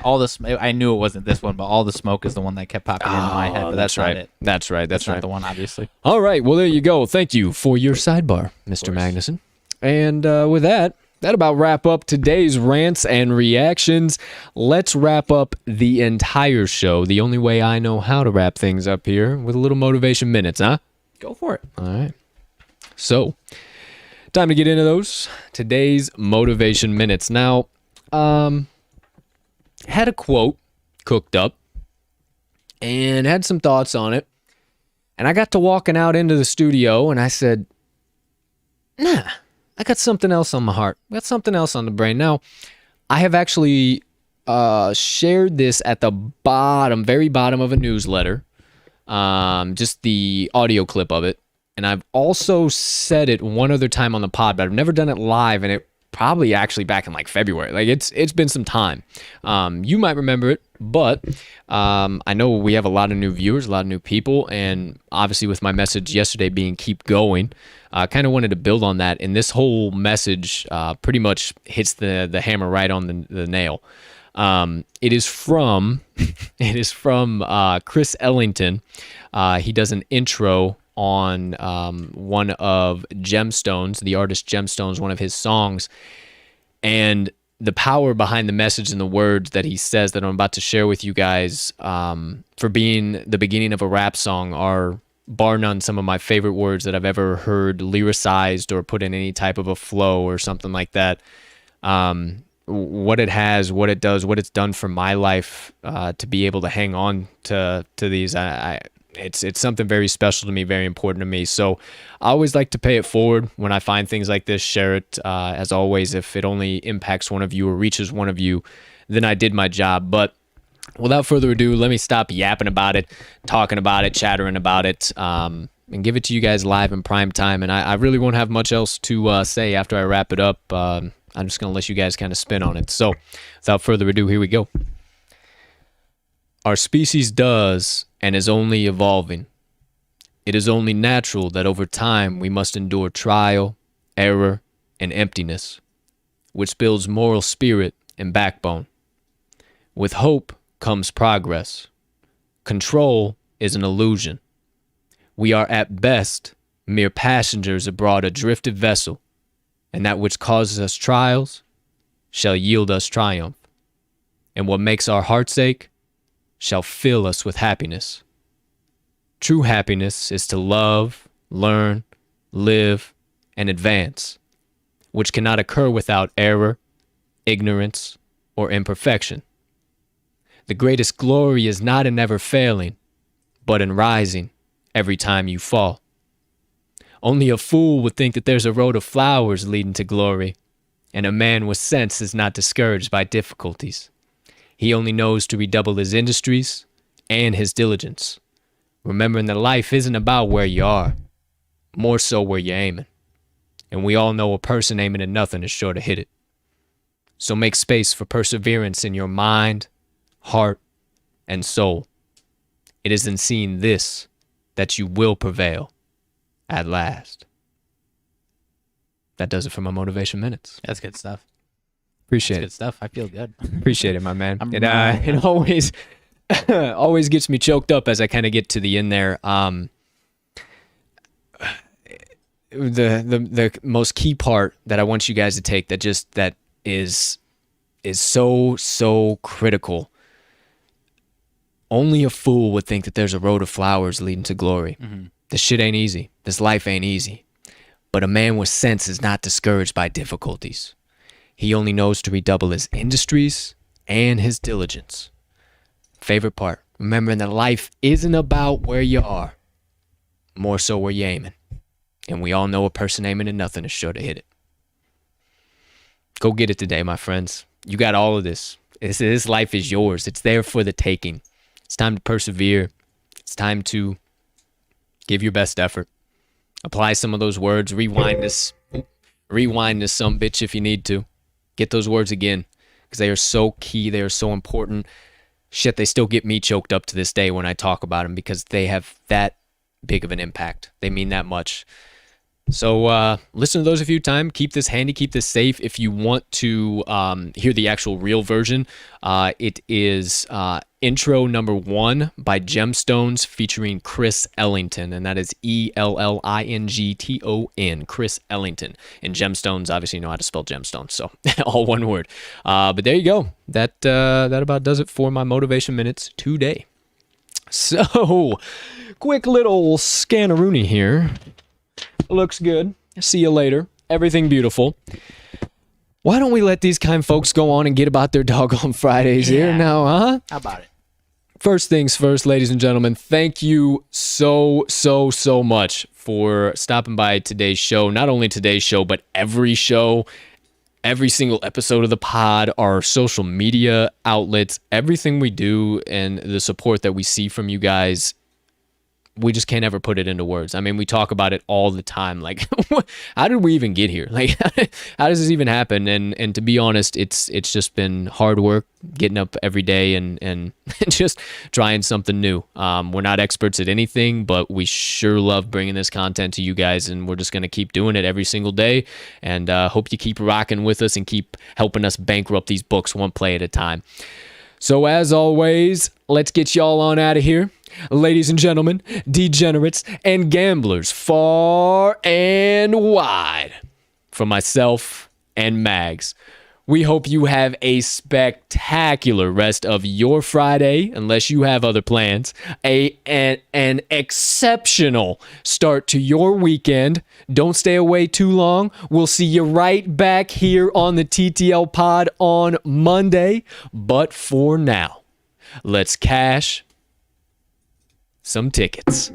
all this. I knew it wasn't this one, but All the Smoke is the one that kept popping in my head. But that's right. Not it. That's right. That's not the one, obviously. All right. Well, there you go. Thank you for your sidebar, Mr. Magnuson. And with that about wrap up today's rants and reactions. Let's wrap up the entire show the only way I know how to wrap things up here, with a little motivation minutes, huh? Go for it. All right. So, time to get into those. Today's motivation minutes. Now, had a quote cooked up and had some thoughts on it. And I got to walking out into the studio and I said, nah, I got something else on my heart. I got something else on the brain. Now, I have actually shared this at the very bottom of a newsletter, just the audio clip of it. And I've also said it one other time on the pod, but I've never done it live, and it probably actually back in like February. Like it's been some time. You might remember it, but I know we have a lot of new viewers, a lot of new people, and obviously with my message yesterday being keep going, I kind of wanted to build on that, and this whole message pretty much hits the hammer right on the nail. It is from Chris Ellington. He does an intro on one of Gemstones, the artist Gemstones, one of his songs, and the power behind the message and the words that he says that I'm about to share with you guys, for being the beginning of a rap song, are bar none some of my favorite words that I've ever heard lyricized or put in any type of a flow or something like that. What it has, what it does, what it's done for my life, to be able to hang on to these, it's something very special to me, very important to me. So I always like to pay it forward when I find things like this, share it. As always, if it only impacts one of you or reaches one of you, then I did my job. But without further ado, let me stop yapping about it, talking about it, chattering about it, and give it to you guys live in prime time. And I really won't have much else to say after I wrap it up. I'm just going to let you guys kind of spin on it. So without further ado, here we go. Our species does and is only evolving. It is only natural that over time we must endure trial, error, and emptiness, which builds moral spirit and backbone. With hope comes progress. Control is an illusion. We are at best mere passengers aboard a drifted vessel, and that which causes us trials shall yield us triumph, and what makes our hearts ache shall fill us with happiness. True happiness is to love, learn, live, and advance, which cannot occur without error, ignorance, or imperfection. The greatest glory is not in never failing, but in rising every time you fall. Only a fool would think that there's a road of flowers leading to glory, and a man with sense is not discouraged by difficulties. He only knows to redouble his industries and his diligence, remembering that life isn't about where you are, more so where you're aiming. And we all know a person aiming at nothing is sure to hit it. So make space for perseverance in your mind, heart, and soul. It is in seeing this that you will prevail at last. That does it for my Motivation Minutes. That's good stuff. Appreciate That's it. good stuff. I feel good. Appreciate it, my man. It always always gets me choked up as I kind of get to the end there. The most key part that I want you guys to take that is so critical. Only a fool would think that there's a road of flowers leading to glory. Mm-hmm. This shit ain't easy. This life ain't easy. But a man with sense is not discouraged by difficulties. He only knows to redouble his industries and his diligence. Favorite part, remembering that life isn't about where you are, more so where you're aiming. And we all know a person aiming at nothing is sure to hit it. Go get it today, my friends. You got all of this. This life is yours. It's there for the taking. It's time to persevere. It's time to give your best effort. Apply some of those words. Rewind this some bitch if you need to. Get those words again, because they are so key. They are so important. Shit, they still get me choked up to this day when I talk about them, because they have that big of an impact. They mean that much. So listen to those a few times. Keep this handy. Keep this safe. If you want to hear the actual real version, it is intro number 1 by Gemstones featuring Chris Ellington, and that is Ellington, Chris Ellington. And Gemstones, obviously, you know how to spell gemstones, so all one word. But there you go. That about does it for my Motivation Minutes today. So, quick little scanaroonie here. Looks good. See you later. Everything beautiful. Why don't we let these kind folks go on and get about their doggone Fridays here now, huh? How about it? First things first, ladies and gentlemen, thank you so much for stopping by today's show. Not only today's show, but every show, every single episode of the pod, our social media outlets, everything we do, and the support that we see from you guys. We just can't ever put it into words. I mean, we talk about it all the time. Like, how did we even get here? Like, how does this even happen? And to be honest, it's just been hard work, getting up every day and just trying something new. We're not experts at anything, but we sure love bringing this content to you guys, and we're just going to keep doing it every single day. And hope you keep rocking with us and keep helping us bankrupt these books one play at a time. So as always, let's get y'all on out of here. Ladies and gentlemen, degenerates and gamblers far and wide, from myself and Mags, we hope you have a spectacular rest of your Friday, unless you have other plans, an exceptional start to your weekend. Don't stay away too long. We'll see you right back here on the TTL pod on Monday. But for now, let's cash some tickets.